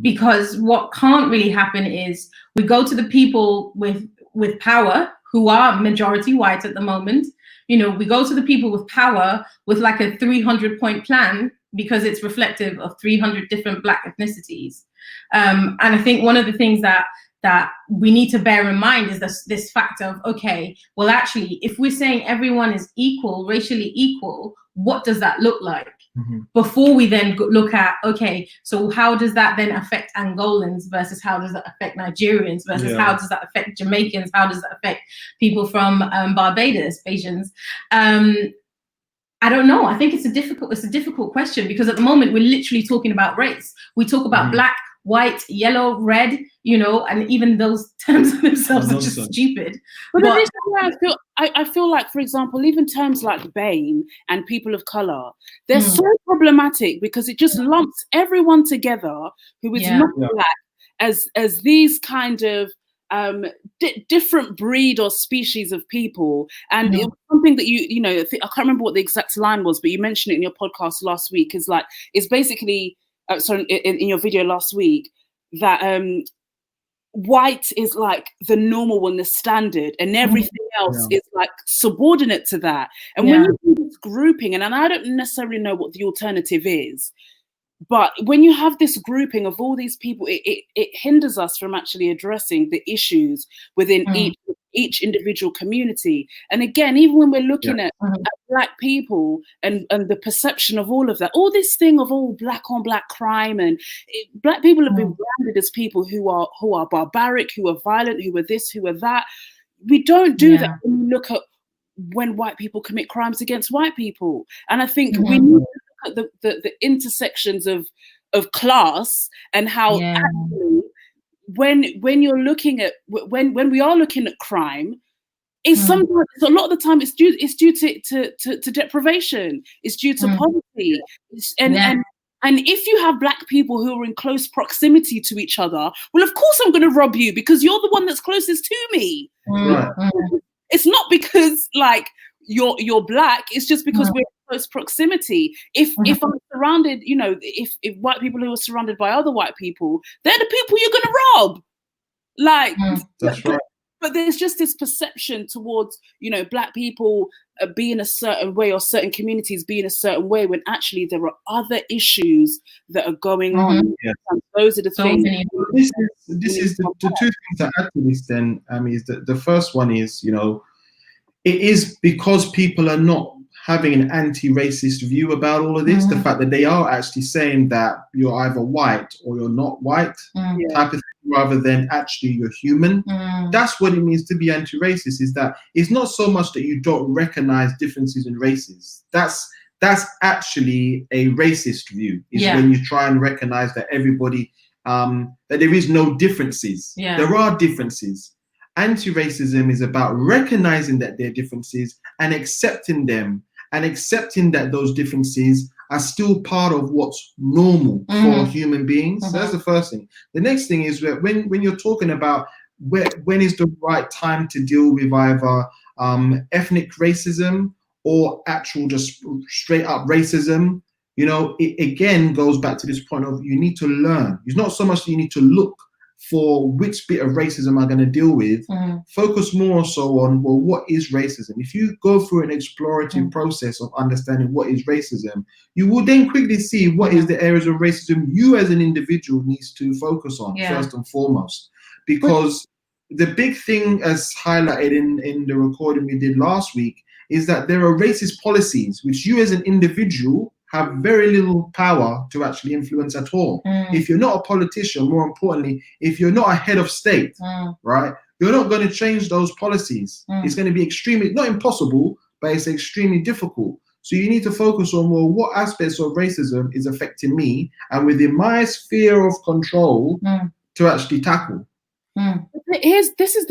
because what can't really happen is we go to the people with power who are majority white at the moment. We go to the people with power with like a 300-point plan because it's reflective of 300 different Black ethnicities. And I think one of the things that we need to bear in mind is this fact of, okay, well, actually, if we're saying everyone is equal, racially equal, what does that look like? Before we then look at, okay, so how does that then affect Angolans versus how does that affect Nigerians versus how does that affect Jamaicans? How does that affect people from Barbados, Asians? I don't know. I think it's a difficult question because at the moment we're literally talking about race. We talk about Black, white, yellow, red, and even those terms themselves are just stupid. But this is where I feel like, for example, even terms like BAME and people of color, they're so problematic because it just lumps everyone together who is not Black as these kind of different breed or species of people. And it was something that you know, I can't remember what the exact line was, but you mentioned it in your podcast last week. Is like, it's basically, sorry, in your video last week, that white is like the normal one, the standard, and everything else is like subordinate to that. And when you do this grouping, and I don't necessarily know what the alternative is, but when you have this grouping of all these people, it hinders us from actually addressing the issues within each individual community. And again, even when we're looking at Black people and the perception of all of that, all this thing of all Black on Black crime, and Black people have been branded as people who are barbaric, who are violent, who are this, who are that. We don't do that when we look at when white people commit crimes against white people. And I think we need to look at the intersections of class, and how actually when you're looking at when we are looking at crime, it's sometimes, a lot of the time it's due to deprivation, it's due to poverty, and if you have Black people who are in close proximity to each other, well, of course I'm going to rob you because you're the one that's closest to me. It's not because like you're Black, it's just because we're in close proximity. If I'm surrounded, you know, if white people who are surrounded by other white people, they're the people you're going to rob. Like, that's right. But there's just this perception towards, you know, Black people being a certain way, or certain communities being a certain way, when actually there are other issues that are going on. And those are the things. This is the two things that add to this then, is that the first one is, you know, it is because people are not having an anti-racist view about all of this, the fact that they are actually saying that you're either white or you're not white, type of thing, rather than actually you're human. That's what it means to be anti-racist, is that it's not so much that you don't recognize differences in races. That's actually a racist view, is when you try and recognize that everybody, that there is no differences. There are differences. Anti-racism is about recognizing that there are differences and accepting them, and accepting that those differences are still part of what's normal for human beings. So that's the first thing. The next thing is that when you're talking about when is the right time to deal with either ethnic racism or actual just straight up racism, you know, it again goes back to this point of you need to learn. It's not so much that you need to look for which bit of racism I'm going to deal with. Focus more so on, well, what is racism? If you go through an explorative process of understanding what is racism, you will then quickly see what is the areas of racism you as an individual needs to focus on first and foremost. Because the big thing, as highlighted in the recording we did last week, is that there are racist policies which you as an individual have very little power to actually influence at all. If you're not a politician, more importantly, if you're not a head of state, right, you're not going to change those policies. It's going to be extremely, not impossible, but it's extremely difficult. So you need to focus on, well, what aspects of racism is affecting me, and within my sphere of control to actually tackle. This is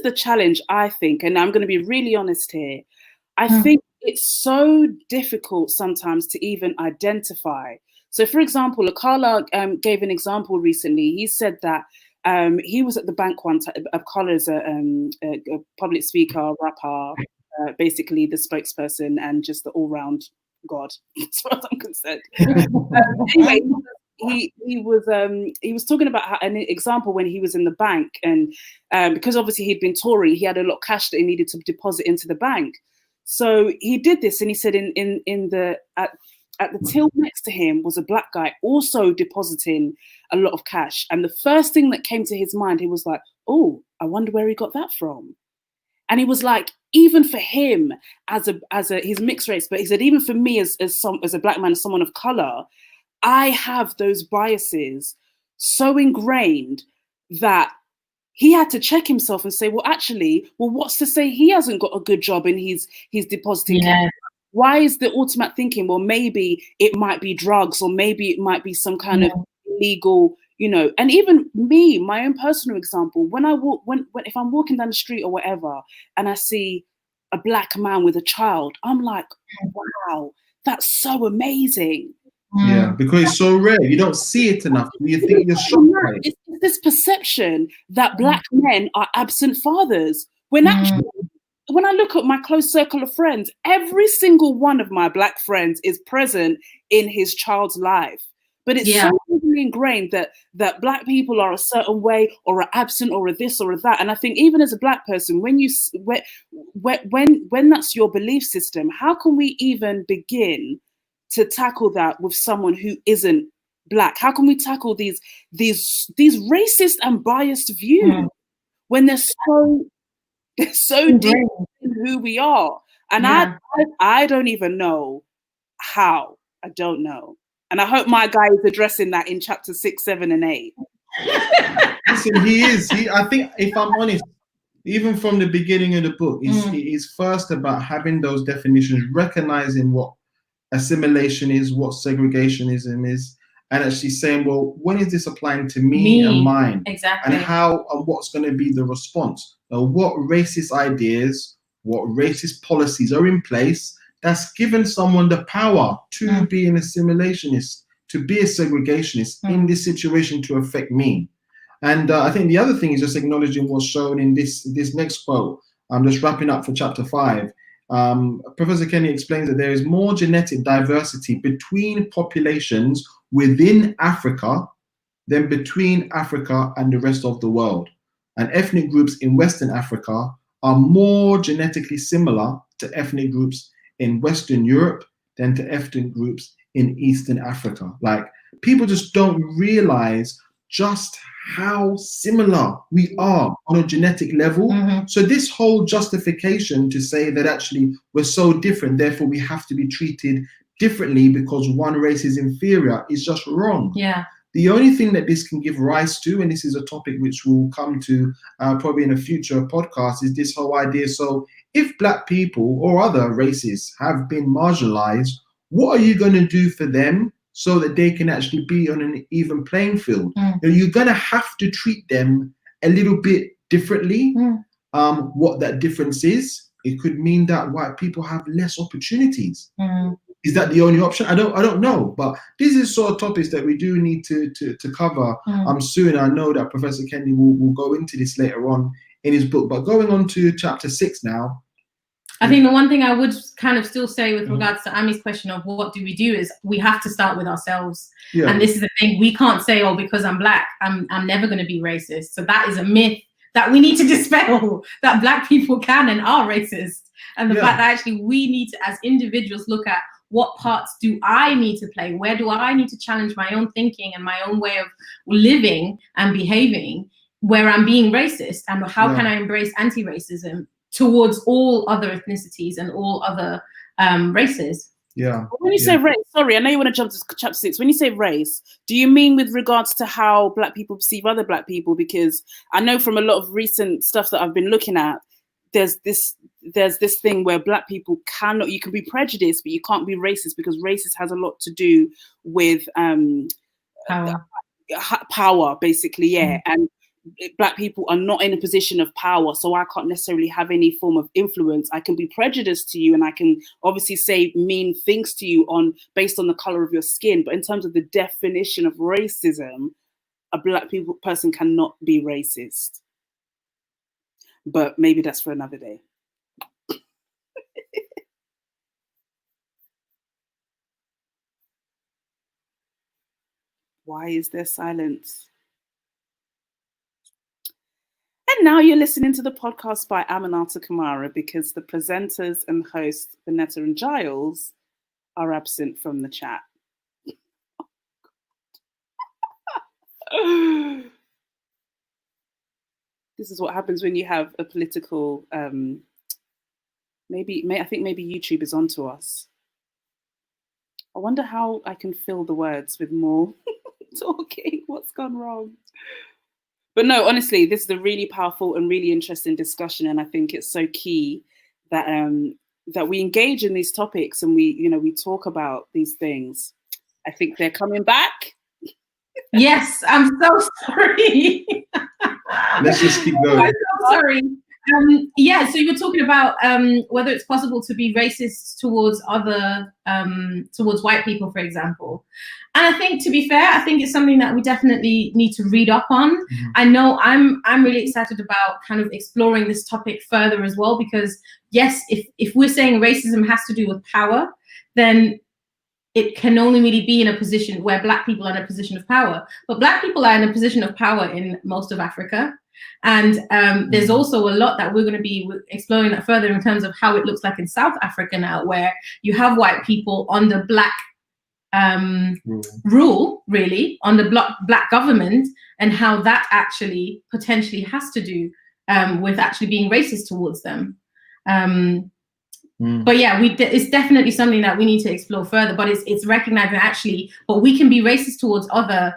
the challenge, I think, and I'm going to be really honest here. I think it's so difficult sometimes to even identify. So, for example, Akala gave an example recently. He said that he was at the bank one time. Akala is a public speaker, rapper, basically the spokesperson and just the all-round god, as far as I'm concerned. Anyway, he was talking about an example when he was in the bank, and because obviously he'd been touring, he had a lot of cash that he needed to deposit into the bank. So he did this, and he said at the till next to him was a Black guy also depositing a lot of cash. And the first thing that came to his mind, he was like, oh, I wonder where he got that from. And he was like, even for him as a he's mixed race, but he said, even for me as a Black man, as someone of color, I have those biases so ingrained that he had to check himself and say, well, actually, what's to say he hasn't got a good job and he's depositing cash? Why is the automatic thinking, well, maybe it might be drugs, or maybe it might be some kind of illegal, you know? And even me, my own personal example, when I walk, if I'm walking down the street or whatever, and I see a Black man with a child, I'm like, wow, that's so amazing. Yeah, because it's so rare. You don't see it enough. You think you're shocked by it. It's this perception that Black men are absent fathers, when actually, when I look at my close circle of friends, every single one of my Black friends is present in his child's life. But it's so deeply ingrained that Black people are a certain way, or are absent, or are this or are that. And I think even as a Black person, when that's your belief system, how can we even begin to tackle that with someone who isn't Black? How can we tackle these racist and biased views when they're so deep in who we are? And I don't even know how. I don't know. And I hope my guy is addressing that in chapter 6, 7, and 8. Listen, he is. I think, if I'm honest, even from the beginning of the book, it's first about having those definitions, recognizing what assimilation is, what segregationism is, and actually saying, well, when is this applying to me and mine? Exactly. And how and what's going to be the response? What racist ideas, what racist policies are in place that's given someone the power to be an assimilationist, to be a segregationist in this situation to affect me? And I think the other thing is just acknowledging what's shown in this next quote. I'm just wrapping up for chapter 5. Professor Kendi explains that there is more genetic diversity between populations within Africa than between Africa and the rest of the world. And ethnic groups in Western Africa are more genetically similar to ethnic groups in Western Europe than to ethnic groups in Eastern Africa. Like, people just don't realize just how similar we are on a genetic level. So this whole justification to say that actually we're so different, therefore we have to be treated differently because one race is inferior, is just wrong. The only thing that this can give rise to, and this is a topic which we'll come to probably in a future podcast, is this whole idea. So if Black people or other races have been marginalized, what are you going to do for them so that they can actually be on an even playing field? You're going to have to treat them a little bit differently. What that difference is, it could mean that white people have less opportunities. Is that the only option? I don't know. But this is sort of topics that we do need to cover soon. I know that Professor Kendi will go into this later on in his book. But going on to chapter 6 now. I think the one thing I would kind of still say with regards to Ami's question of what do we do is we have to start with ourselves. And this is the thing, we can't say, oh, because I'm Black, I'm never going to be racist. So that is a myth that we need to dispel, that Black people can and are racist. And the fact that actually we need to, as individuals, look at what parts do I need to play? Where do I need to challenge my own thinking and my own way of living and behaving where I'm being racist? And how can I embrace anti-racism towards all other ethnicities and all other races? When you say race, sorry, I know you want to jump to chapter 6. When you say race, do you mean with regards to how Black people perceive other Black people? Because I know from a lot of recent stuff that I've been looking at, there's this thing where Black people cannot, you can be prejudiced, but you can't be racist, because racist has a lot to do with power, basically, and Black people are not in a position of power, so I can't necessarily have any form of influence. I can be prejudiced to you, and I can obviously say mean things to you based on the color of your skin, but in terms of the definition of racism, a Black person cannot be racist. But maybe that's for another day. Why is there silence? And now you're listening to the podcast by Aminata Kamara, because the presenters and hosts, Vanetta and Giles, are absent from the chat. This is what happens when you have a political, I think maybe YouTube is onto us. I wonder how I can fill the words with more talking. What's gone wrong? But no, honestly, this is a really powerful and really interesting discussion, and I think it's so key that that we engage in these topics and we talk about these things. I think they're coming back. Yes, I'm so sorry. Let's just keep going. I'm so sorry. Yeah, so you were talking about whether it's possible to be racist towards other, towards white people, for example. And I think, to be fair, I think it's something that we definitely need to read up on. Mhm. I know I'm really excited about kind of exploring this topic further as well, because yes, if we're saying racism has to do with power, then it can only really be in a position where Black people are in a position of power. But Black people are in a position of power in most of Africa. And there's also a lot that we're going to be exploring that further in terms of how it looks like in South Africa now, where you have white people under Black rule, really, under Black government, and how that actually potentially has to do with actually being racist towards them. But yeah, it's definitely something that we need to explore further, but it's recognizing actually, but we can be racist towards other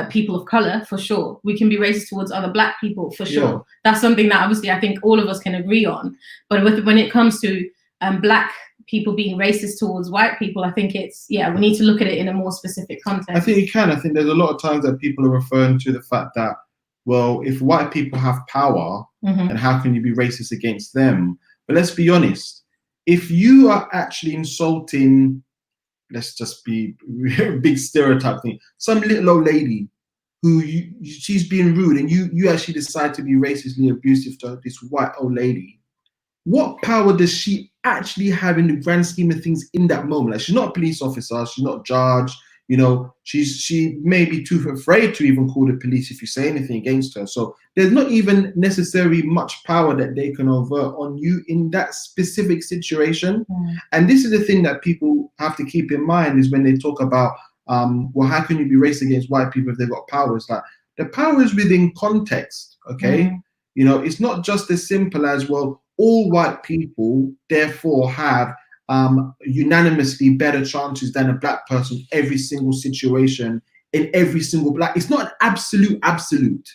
people of color, for sure. We can be racist towards other Black people, for sure. Yeah. That's something that obviously I think all of us can agree on. But when it comes to Black people being racist towards white people, I think it's, yeah, we need to look at it in a more specific context. I think you can. I think there's a lot of times that people are referring to the fact that, well, if white people have power, then how can you be racist against them? But let's be honest, if you are actually insulting, let's just be a big stereotype thing, some little old lady who she's being rude, and you actually decide to be racistly abusive to this white old lady, what power does she actually have in the grand scheme of things in that moment? Like, she's not a police officer, she's not a judge, you know, she may be too afraid to even call the police if you say anything against her. So there's not even necessarily much power that they can avert on you in that specific situation. And this is the thing that people have to keep in mind, is when they talk about, well, how can you be racist against white people if they've got power? It's like, the power is within context, okay? You know, it's not just as simple as, well, all white people therefore have unanimously better chances than a Black person every single situation in every single Black. It's not an absolute,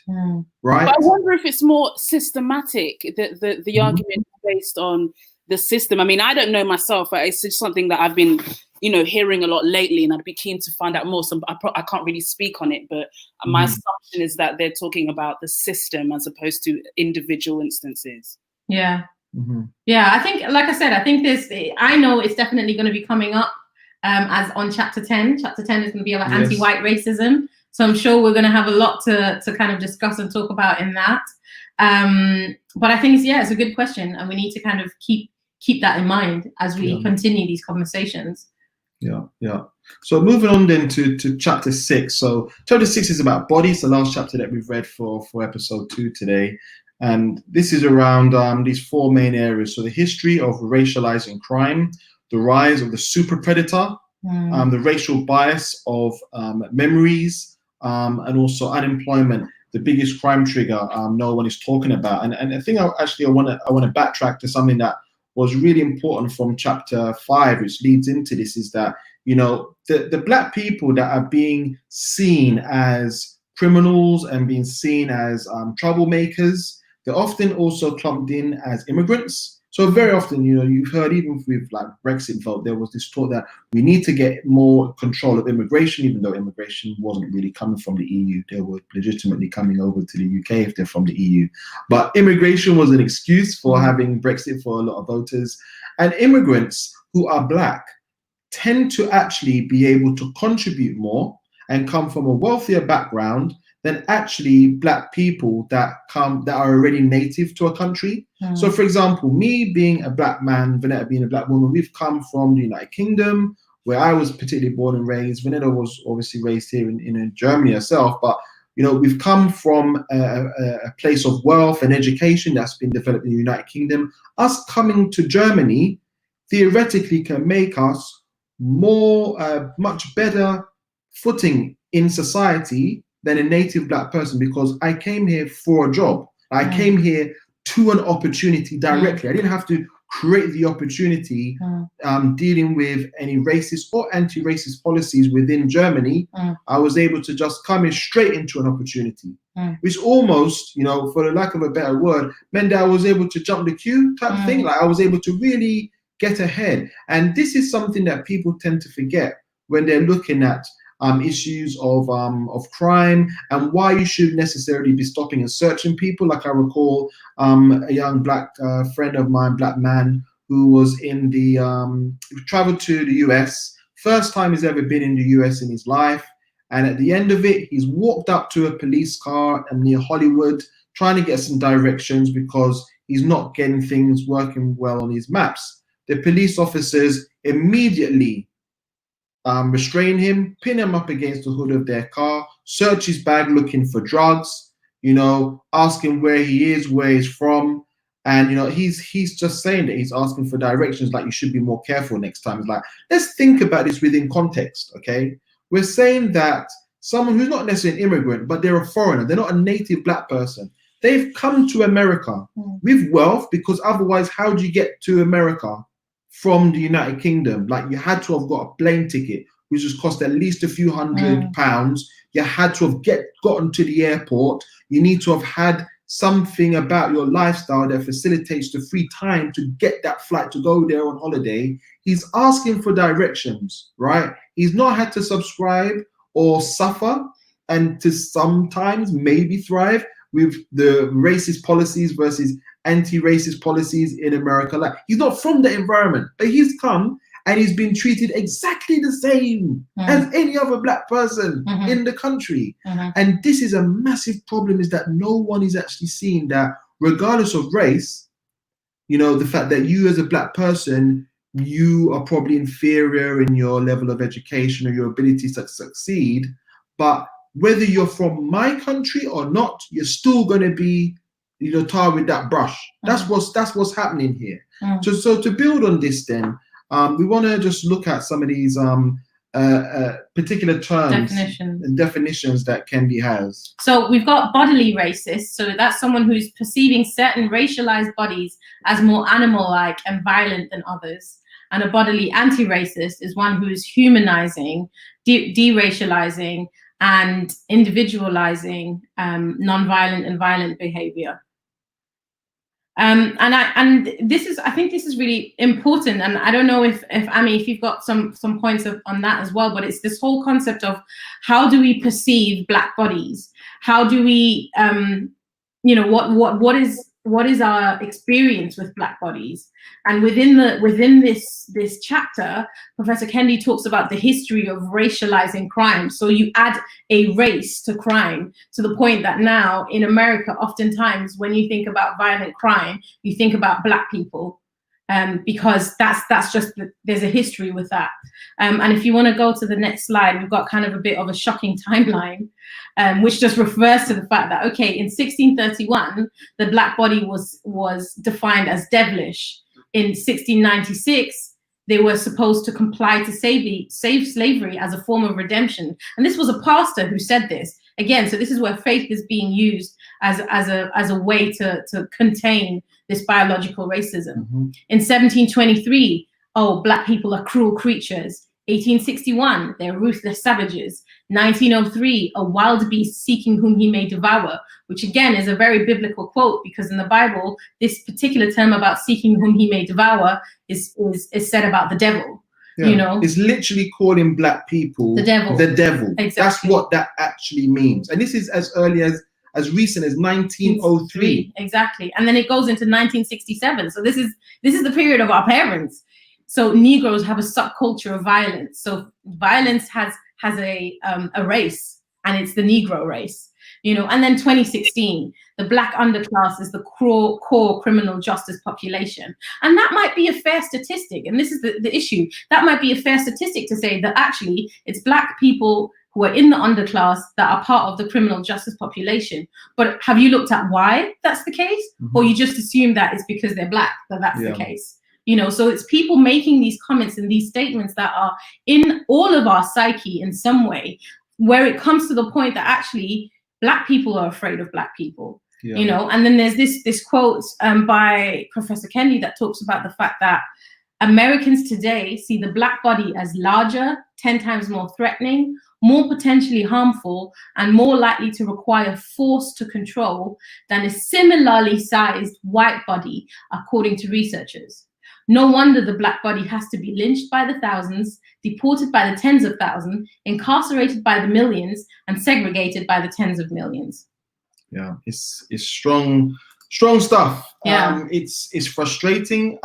right? But I wonder if it's more systematic, the argument based on the system. I mean, I don't know myself, but it's just something that I've been, you know, hearing a lot lately, and I'd be keen to find out more. So I can't really speak on it, but my assumption is that they're talking about the system as opposed to individual instances. Yeah. Yeah, I think, like I said, I think I know it's definitely going to be coming up as on chapter 10. Chapter 10 is going to be about anti-white racism. So I'm sure we're going to have a lot to kind of discuss and talk about in that. But I think it's a good question, and we need to kind of keep that in mind as we continue these conversations. Yeah. So moving on then to chapter 6. So chapter 6 is about body. It's the last chapter that we've read for episode 2 today. And this is around these 4 main areas. So the history of racializing crime, the rise of the super predator, the racial bias of memories, and also unemployment, the biggest crime trigger no one is talking about. And I think I want to backtrack to something that was really important from chapter 5, which leads into this, is that, you know, the Black people that are being seen as criminals and being seen as troublemakers, they're often also clumped in as immigrants. So very often, you know, you've heard, even with like Brexit vote, there was this talk that we need to get more control of immigration, even though immigration wasn't really coming from the EU. They were legitimately coming over to the UK if they're from the EU. But immigration was an excuse for having Brexit for a lot of voters. And immigrants who are Black tend to actually be able to contribute more and come from a wealthier background than actually Black people that are already native to a country. So for example, me being a Black man, Vanetta being a Black woman, we've come from the United Kingdom, where I was particularly born and raised. Vanetta was obviously raised here in Germany herself, but you know, we've come from a place of wealth and education that's been developed in the United Kingdom. Us coming to Germany theoretically can make us much better footing in society than a native Black person, because I came here for a job. I came here to an opportunity directly. I didn't have to create the opportunity dealing with any racist or anti-racist policies within Germany. I was able to just come in straight into an opportunity, which almost, you know, for the lack of a better word, meant that I was able to jump the queue type of thing. Like, I was able to really get ahead. And this is something that people tend to forget when they're looking at issues of crime, and why you should necessarily be stopping and searching people. Like I recall a young black friend of mine, black man, who was in the traveled to the US, first time he's ever been in the US in his life, and at the end of it, he's walked up to a police car near Hollywood trying to get some directions because he's not getting things working well on his maps. The police officers immediately restrain him, pin him up against the hood of their car, search his bag looking for drugs, you know, ask him where he is, where he's from. And, you know, he's just saying that he's asking for directions, like you should be more careful next time. It's like, let's think about this within context, okay? We're saying that someone who's not necessarily an immigrant, but they're a foreigner, they're not a native black person. They've come to America with wealth, because otherwise, how do you get to America from the United Kingdom? Like, you had to have got a plane ticket, which has cost at least a few £100. You had to have gotten to the airport. You need to have had something about your lifestyle that facilitates the free time to get that flight to go there on holiday. He's asking for directions, right? He's not had to subscribe or suffer, and to sometimes maybe thrive with the racist policies versus anti-racist policies in America. Like, he's not from the environment, but he's come and he's been treated exactly the same as any other black person in the country. And this is a massive problem, is that no one is actually seeing that regardless of race, you know, the fact that you as a black person, you are probably inferior in your level of education or your ability to succeed. But whether you're from my country or not, you're still going to be, you know, tarred with that brush. That's what's happening here. So to build on this, then we want to just look at some of these particular terms and definitions that Kendi has. So we've got bodily racist. So that's someone who's perceiving certain racialized bodies as more animal-like and violent than others. And a bodily anti-racist is one who is humanizing, deracializing, and individualizing non-violent and violent behavior. And this is, I think this is really important. And I don't know if Ami, if you've got some points on that as well, but it's this whole concept of how do we perceive black bodies? How do we, you know, what is our experience with black bodies? And within this chapter, Professor Kendi talks about the history of racializing crime. So you add a race to crime, to the point that now in America, oftentimes when you think about violent crime, you think about black people, because that's just, there's a history with that. And if you want to go to the next slide, we've got kind of a bit of a shocking timeline, which just refers to the fact that, okay, in 1631, the black body was defined as devilish. In 1696, they were supposed to comply to save slavery as a form of redemption. And this was a pastor who said this. Again, so this is where faith is being used as a way to contain this biological racism. In 1723, oh, black people are cruel creatures. 1861, they're ruthless savages. 1903, a wild beast seeking whom he may devour, which again is a very biblical quote, because in the Bible, this particular term about seeking whom he may devour is said about the devil. Yeah. You know, it's literally calling black people the devil. The devil. Exactly. That's what that actually means. And this is as early as recent as 1903. Exactly. And then it goes into 1967. So this is the period of our parents. So Negroes have a subculture of violence. So violence has a race, and it's the Negro race, you know. And then 2016, the black underclass is the core criminal justice population. And that might be a fair statistic. And this is the issue. That might be a fair statistic to say that actually it's black people who are in the underclass that are part of the criminal justice population. But have you looked at why that's the case? Or you just assume that it's because they're black that that's the case? You know, so it's people making these comments and these statements that are in all of our psyche in some way, where it comes to the point that actually black people are afraid of black people, you know. And then there's this quote by Professor Kendi that talks about the fact that Americans today see the black body as larger, 10 times more threatening, more potentially harmful, and more likely to require force to control than a similarly sized white body, according to researchers. No wonder the black body has to be lynched by the thousands, deported by the tens of thousands, incarcerated by the millions, and segregated by the tens of millions. Yeah, it's strong stuff. Yeah. It's frustrating.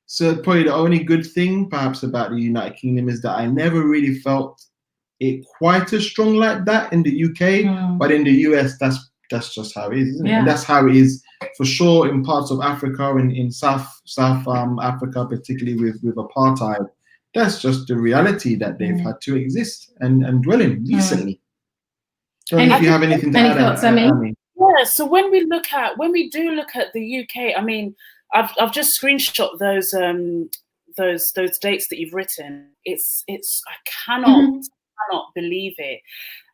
So probably the only good thing perhaps about the United Kingdom is that I never really felt it quite as strong like that in the UK, but in the US, that's just how it is, isn't it? And that's how it is for sure in parts of Africa and in South Africa, particularly with apartheid. That's just the reality that they've had to exist and dwell in recently. So if you have anything to add, thoughts, Amy? Yeah. So when we do look at the UK, I mean, I've just screenshot those dates that you've written. It's I cannot believe it.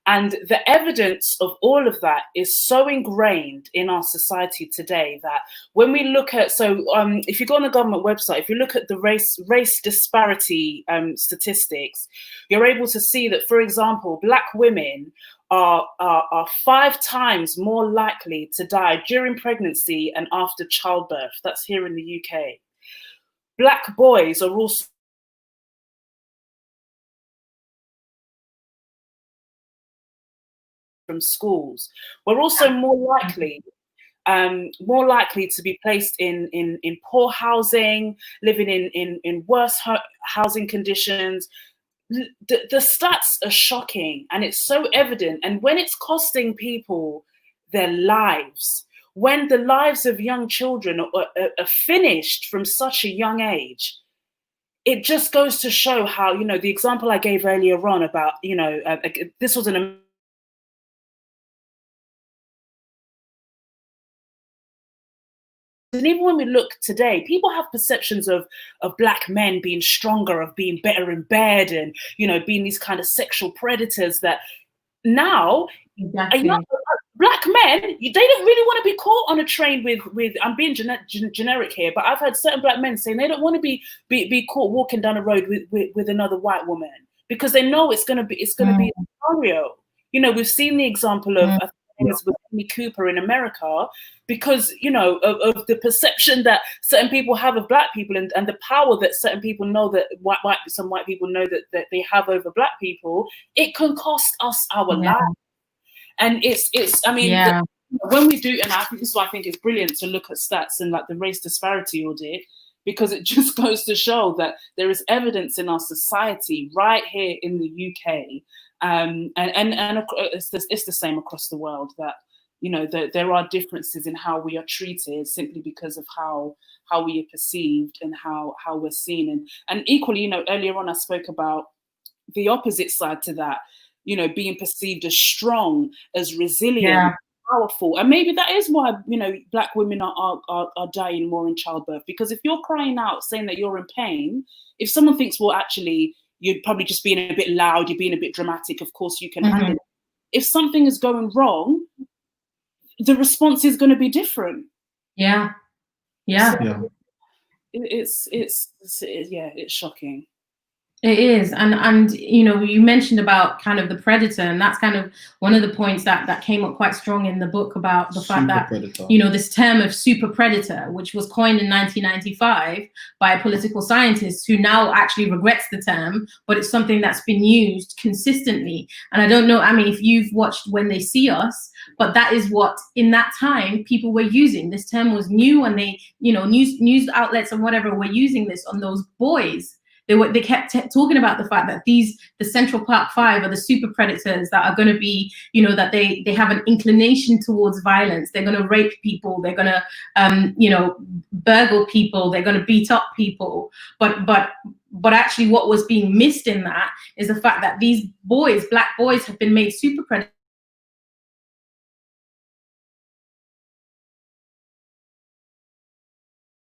And the evidence of all of that is so ingrained in our society today that when we look at, if you go on the government website, if you look at the race disparity statistics, you're able to see that, for example, Black women are 5 times more likely to die during pregnancy and after childbirth. That's here in the UK. Black boys are also from schools. We're also more likely to be placed in poor housing, living in worse housing conditions. The stats are shocking, and it's so evident. And when it's costing people their lives, when the lives of young children are finished from such a young age, it just goes to show how, the example I gave earlier on about, this was an and even when we look today, people have perceptions of Black men being stronger, of being better in bed, and being these kind of sexual predators. That now, Black men, they don't really want to be caught on a train with. I'm being generic here, but I've heard certain Black men saying they don't want to be caught walking down the road with another white woman because they know it's gonna be a scenario. We've seen the example of. With Amy Cooper in America, because of the perception that certain people have of Black people and the power that certain people know that some white people know that they have over Black people, it can cost us our lives. And when we do, and I think this is why I think it's brilliant to look at stats and like the race disparity audit, because it just goes to show that there is evidence in our society right here in the UK. And it's the same across the world that there are differences in how we are treated simply because of how we are perceived and how we're seen, and equally earlier on I spoke about the opposite side to that, being perceived as strong, as resilient, powerful, and maybe that is why Black women are dying more in childbirth, because if you're crying out saying that you're in pain, if someone thinks, well, actually you're probably just being a bit loud, you're being a bit dramatic, of course you can handle it. If something is going wrong, the response is going to be different. So it's shocking. It is, and you mentioned about kind of the predator, and that's kind of one of the points that came up quite strong in the book about the fact that predator. This term of super predator, which was coined in 1995 by a political scientist who now actually regrets the term, but it's something that's been used consistently. And I don't know, I mean, if you've watched When They See Us, but that is what in that time people were using. This term was new, and they, news outlets and whatever were using this on those boys. They kept talking about the fact that the Central Park 5 are the super predators that are going to be, that they have an inclination towards violence. They're going to rape people. They're going to, burgle people. They're going to beat up people. But actually, what was being missed in that is the fact that these boys, Black boys, have been made super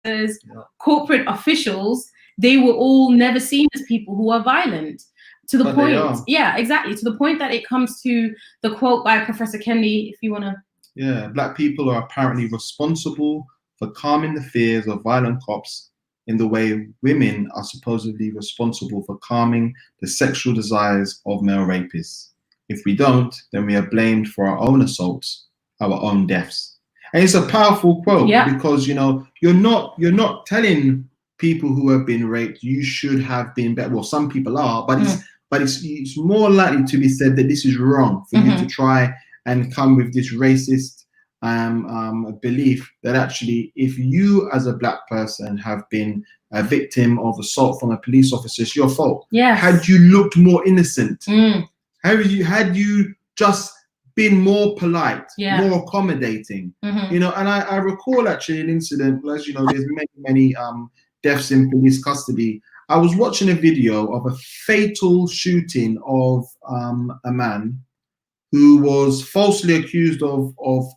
predators. Corporate officials. They were all never seen as people who are violent, to the point. Yeah, exactly. To the point that it comes to the quote by Professor Kendi, if you want to. Yeah, Black people are apparently responsible for calming the fears of violent cops in the way women are supposedly responsible for calming the sexual desires of male rapists. If we don't, then we are blamed for our own assaults, our own deaths. And it's a powerful quote because, you're not telling people who have been raped, you should have been better. Well, some people are, but it's more likely to be said that this is wrong for you to try and come with this racist belief that actually, if you as a black person have been a victim of assault from a police officer, it's your fault. Yes. Had you looked more innocent, had you just been more polite, more accommodating, you know. And I recall actually an incident, as you know, there's many deaths in police custody. I was watching a video of a fatal shooting of a man who was falsely accused of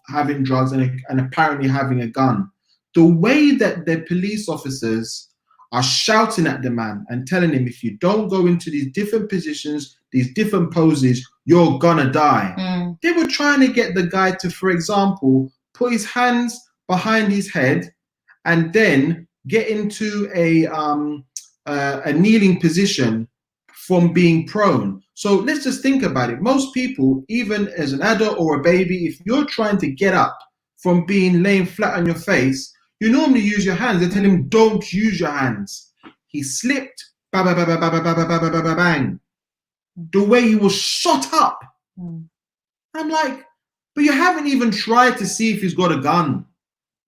having drugs and apparently having a gun. The way that the police officers are shouting at the man and telling him, if you don't go into these different positions, these different poses, you're gonna die. They were trying to get the guy to, for example, put his hands behind his head and then get into a kneeling position from being prone. So let's just think about it. Most people, even as an adult or a baby, if you're trying to get up from being laying flat on your face, you normally use your hands. They tell him, don't use your hands. He slipped, bang, bang, bang, bang, bang, bang, bang, bang, bang. The way he was shot up. I'm like, but you haven't even tried to see if he's got a gun.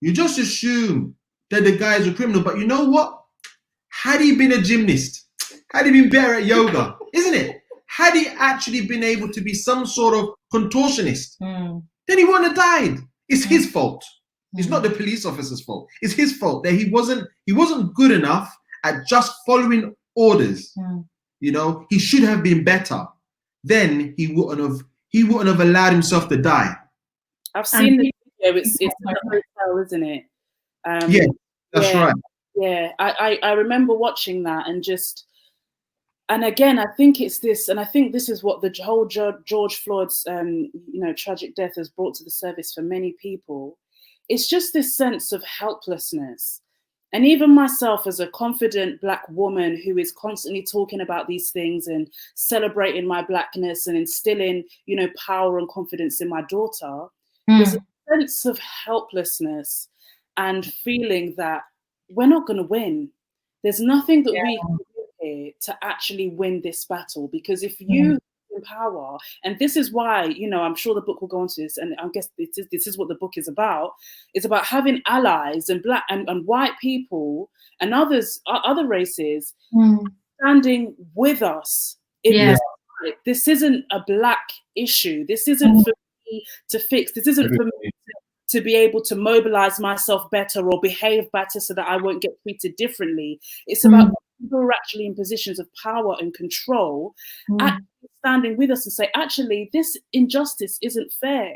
You just assume that the guy is a criminal. But you know what? Had he been a gymnast, had he been better at yoga, isn't it? Had he actually been able to be some sort of contortionist, then he wouldn't have died. It's his fault. It's not the police officer's fault. It's his fault that he wasn't good enough at just following orders. You know, he should have been better. Then he wouldn't have allowed himself to die. I've seen the video. It's a hotel, isn't it? Yeah, that's right. Yeah, I remember watching that and just. And again, I think it's this, and I think this is what the whole George Floyd's, tragic death has brought to the surface for many people. It's just this sense of helplessness. And even myself as a confident Black woman who is constantly talking about these things and celebrating my Blackness and instilling, power and confidence in my daughter, there's a sense of helplessness and feeling that we're not going to win. There's nothing that we can do here to actually win this battle, because if you empower, and this is why, I'm sure the book will go into this, and I guess this is what the book is about. It's about having allies and Black and white people and other races standing with us in this fight. This isn't a Black issue. This isn't for me to fix. This isn't for me to be able to mobilize myself better or behave better so that I won't get treated differently. It's about people who are actually in positions of power and control actually standing with us and say, actually, this injustice isn't fair.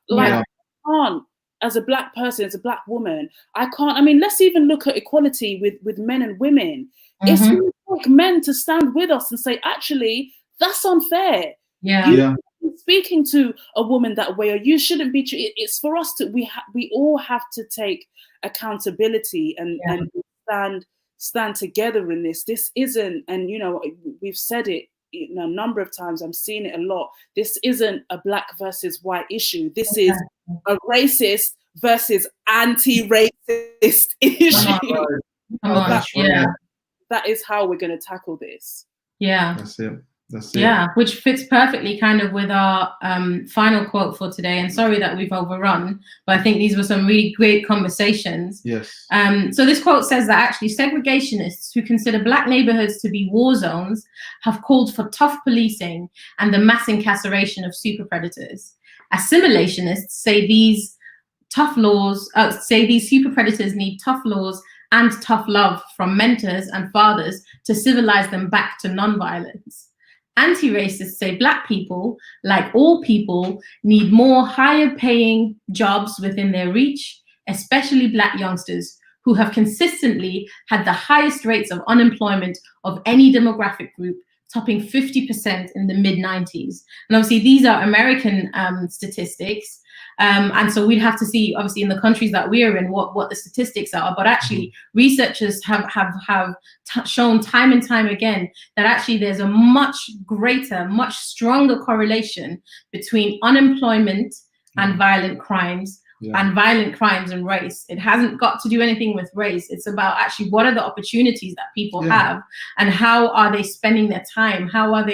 Like, I can't, as a Black person, as a Black woman, I can't, let's even look at equality with men and women. It's really like men to stand with us and say, actually, that's unfair. Speaking to a woman that way, or you shouldn't be. It's for us to. We all have to take accountability and stand together in this. This isn't, and we've said it a number of times. I'm seeing it a lot. This isn't a Black versus white issue. This is a racist versus anti-racist issue. That is how we're going to tackle this. Yeah, that's it. Yeah, which fits perfectly kind of with our final quote for today. And sorry that we've overrun, but I think these were some really great conversations. Yes. So this quote says that actually segregationists who consider Black neighborhoods to be war zones have called for tough policing and the mass incarceration of super predators. Assimilationists say these super predators need tough laws and tough love from mentors and fathers to civilize them back to nonviolence. Anti-racists say Black people, like all people, need more higher paying jobs within their reach, especially Black youngsters who have consistently had the highest rates of unemployment of any demographic group, topping 50% in the mid-90s. And obviously these are American statistics. And so we'd have to see, obviously, in the countries that we're in, what the statistics are. But actually, researchers have shown time and time again that actually there's a much greater, much stronger correlation between unemployment and violent crimes, and violent crimes and race. It hasn't got to do anything with race. It's about actually what are the opportunities that people have, and how are they spending their time? How are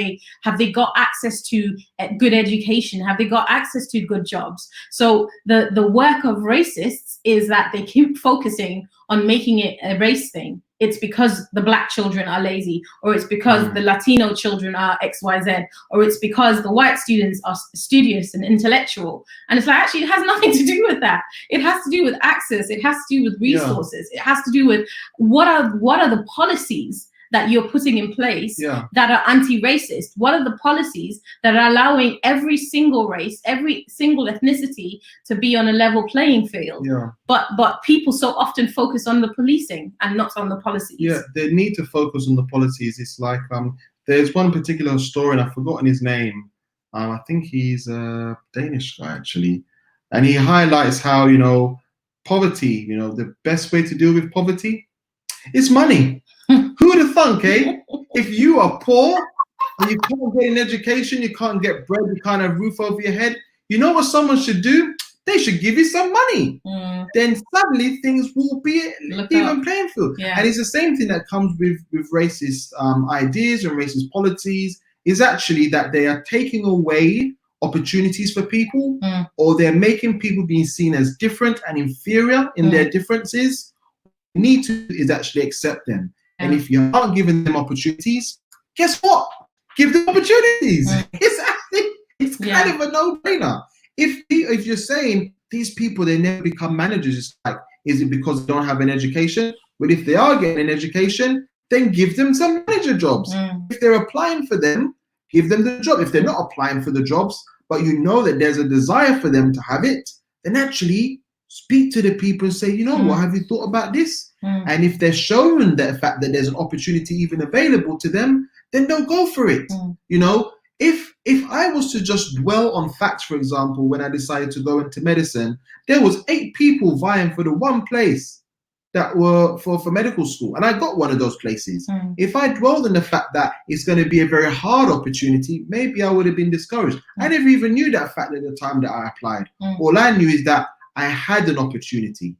have they got access to good education? Have they got access to good jobs? So the work of racists is that they keep focusing on making it a race thing. It's because the Black children are lazy, or it's because the Latino children are XYZ, or it's because the white students are studious and intellectual. And it's like, actually, it has nothing to do with that. It has to do with access. It has to do with resources. It has to do with what are the policies that you're putting in place that are anti-racist? What are the policies that are allowing every single race, every single ethnicity to be on a level playing field? But people so often focus on the policing and not on the policies. Yeah, they need to focus on the policies. It's like there's one particular story, and I've forgotten his name. I think he's a Danish guy actually, and he highlights how, you know, poverty, you know, the best way to deal with poverty is money. Who would have thunk, eh? If you are poor and you can't get an education, you can't get bread, you can't have a roof over your head, you know what someone should do? They should give you some money. Then suddenly things will be even playing field. And it's the same thing that comes with racist ideas and racist policies, is actually that they are taking away opportunities for people, or they're making people being seen as different and inferior in their differences. What you need to is actually accept them. And if you aren't giving them opportunities, guess what? Give them opportunities. It's kind of a no-brainer. If you're saying these people, they never become managers, it's like, is it because they don't have an education? But if they are getting an education, then give them some manager jobs. If they're applying for them, give them the job. If they're not applying for the jobs, but you know that there's a desire for them to have it, then actually speak to the people and say, you know what, have you thought about this? And if they're shown the fact that there's an opportunity even available to them, then they'll go for it. You know, if I was to just dwell on facts, for example, when I decided to go into medicine, there was 8 people vying for the one place that were for medical school, and I got one of those places. If I dwelled on the fact that it's going to be a very hard opportunity, maybe I would have been discouraged. I never even knew that fact at the time that I applied. All I knew is that I had an opportunity.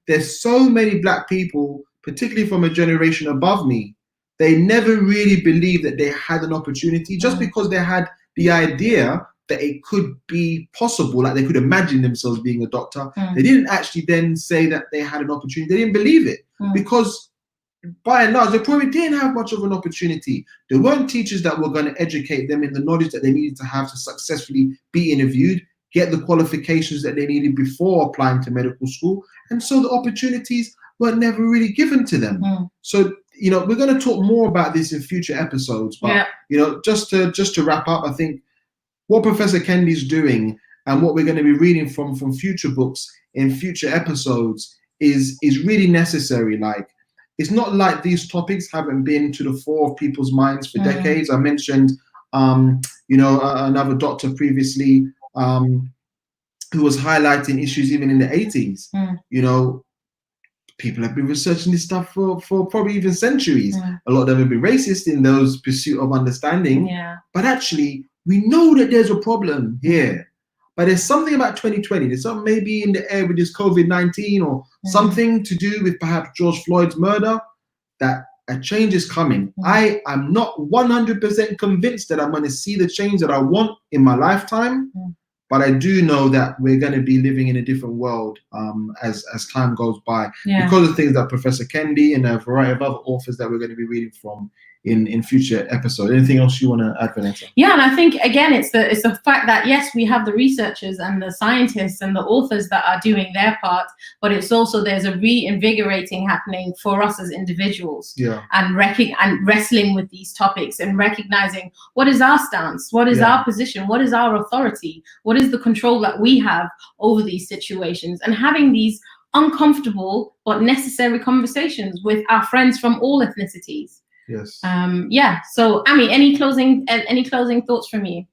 There's so many Black people, particularly from a generation above me, they never really believed that they had an opportunity, just because they had the idea that it could be possible, like they could imagine themselves being a doctor. They didn't actually then say that they had an opportunity. They didn't believe it because by and large, they probably didn't have much of an opportunity. There weren't teachers that were going to educate them in the knowledge that they needed to have to successfully be interviewed, get the qualifications that they needed before applying to medical school. And so the opportunities were never really given to them. So, you know, we're going to talk more about this in future episodes, but, you know, just to wrap up, I think what Professor Kendi is doing and what we're going to be reading from future books in future episodes is really necessary. Like, it's not like these topics haven't been to the fore of people's minds for decades. I mentioned, you know, another doctor previously, who was highlighting issues even in the 80s. You know, people have been researching this stuff for probably even centuries. A lot of them have been racist in those pursuit of understanding. But actually, we know that there's a problem here. But there's something about 2020. There's something maybe in the air with this COVID-19 or something to do with perhaps George Floyd's murder, that a change is coming. I am not 100% convinced that I'm going to see the change that I want in my lifetime. But I do know that we're going to be living in a different world as time goes by, because of things that Professor Kendi and a variety of other authors that we're going to be reading from in future episodes. Anything else you want to add, Vanessa? Yeah, and I think again, it's the fact that yes, we have the researchers and the scientists and the authors that are doing their part, but it's also there's a reinvigorating happening for us as individuals, and wrestling with these topics and recognizing what is our stance, what is our position, what is our authority, what is the control that we have over these situations, and having these uncomfortable but necessary conversations with our friends from all ethnicities. So Ami, any closing thoughts from you?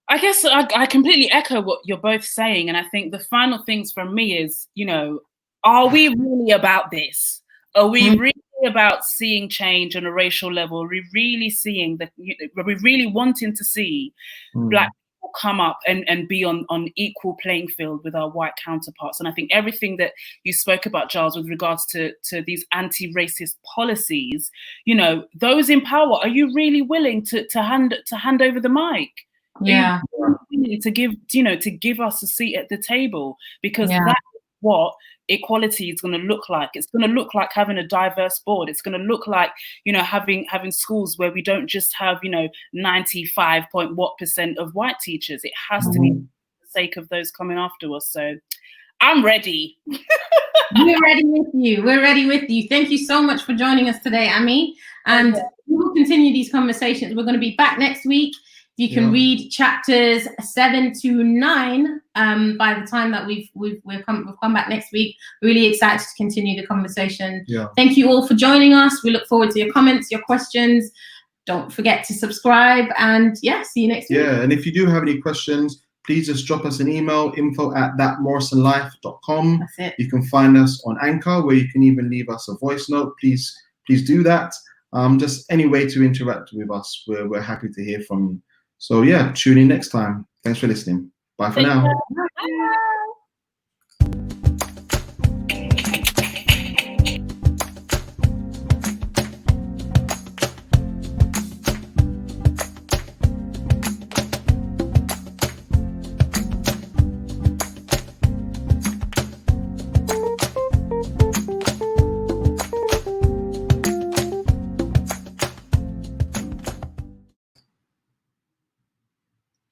I guess I completely echo what you're both saying, and I think the final things from me is, you know, are we really about this? Are we really about seeing change on a racial level? Are we really seeing that? Are we really wanting to see Black come up and be on equal playing field with our white counterparts. And I think everything that you spoke about, Giles, with regards to these anti-racist policies, you know, those in power, are you really willing to hand over the mic? Yeah. To give us a seat at the table, because Yeah. that's what equality is going to look like. It's going to look like having a diverse board. It's going to look like, you know, having schools where we don't just have, you know, 95% of white teachers. It has to be for the sake of those coming after us. So I'm ready. We're ready with you. We're ready with you. Thank you so much for joining us today, Ami. And we will continue these conversations. We're going to be back next week. You can read chapters 7 to 9 by the time that we've come back next week. Really excited to continue the conversation. Yeah. Thank you all for joining us. We look forward to your comments, your questions. Don't forget to subscribe, and see you next week. Yeah, and if you do have any questions, please just drop us an email, info@thatmorrisonlife.com. That's it. You can find us on Anchor, where you can even leave us a voice note. Please do that. Just any way to interact with us, we're happy to hear from you. So yeah, tune in next time. Thanks for listening. Bye for now. Bye.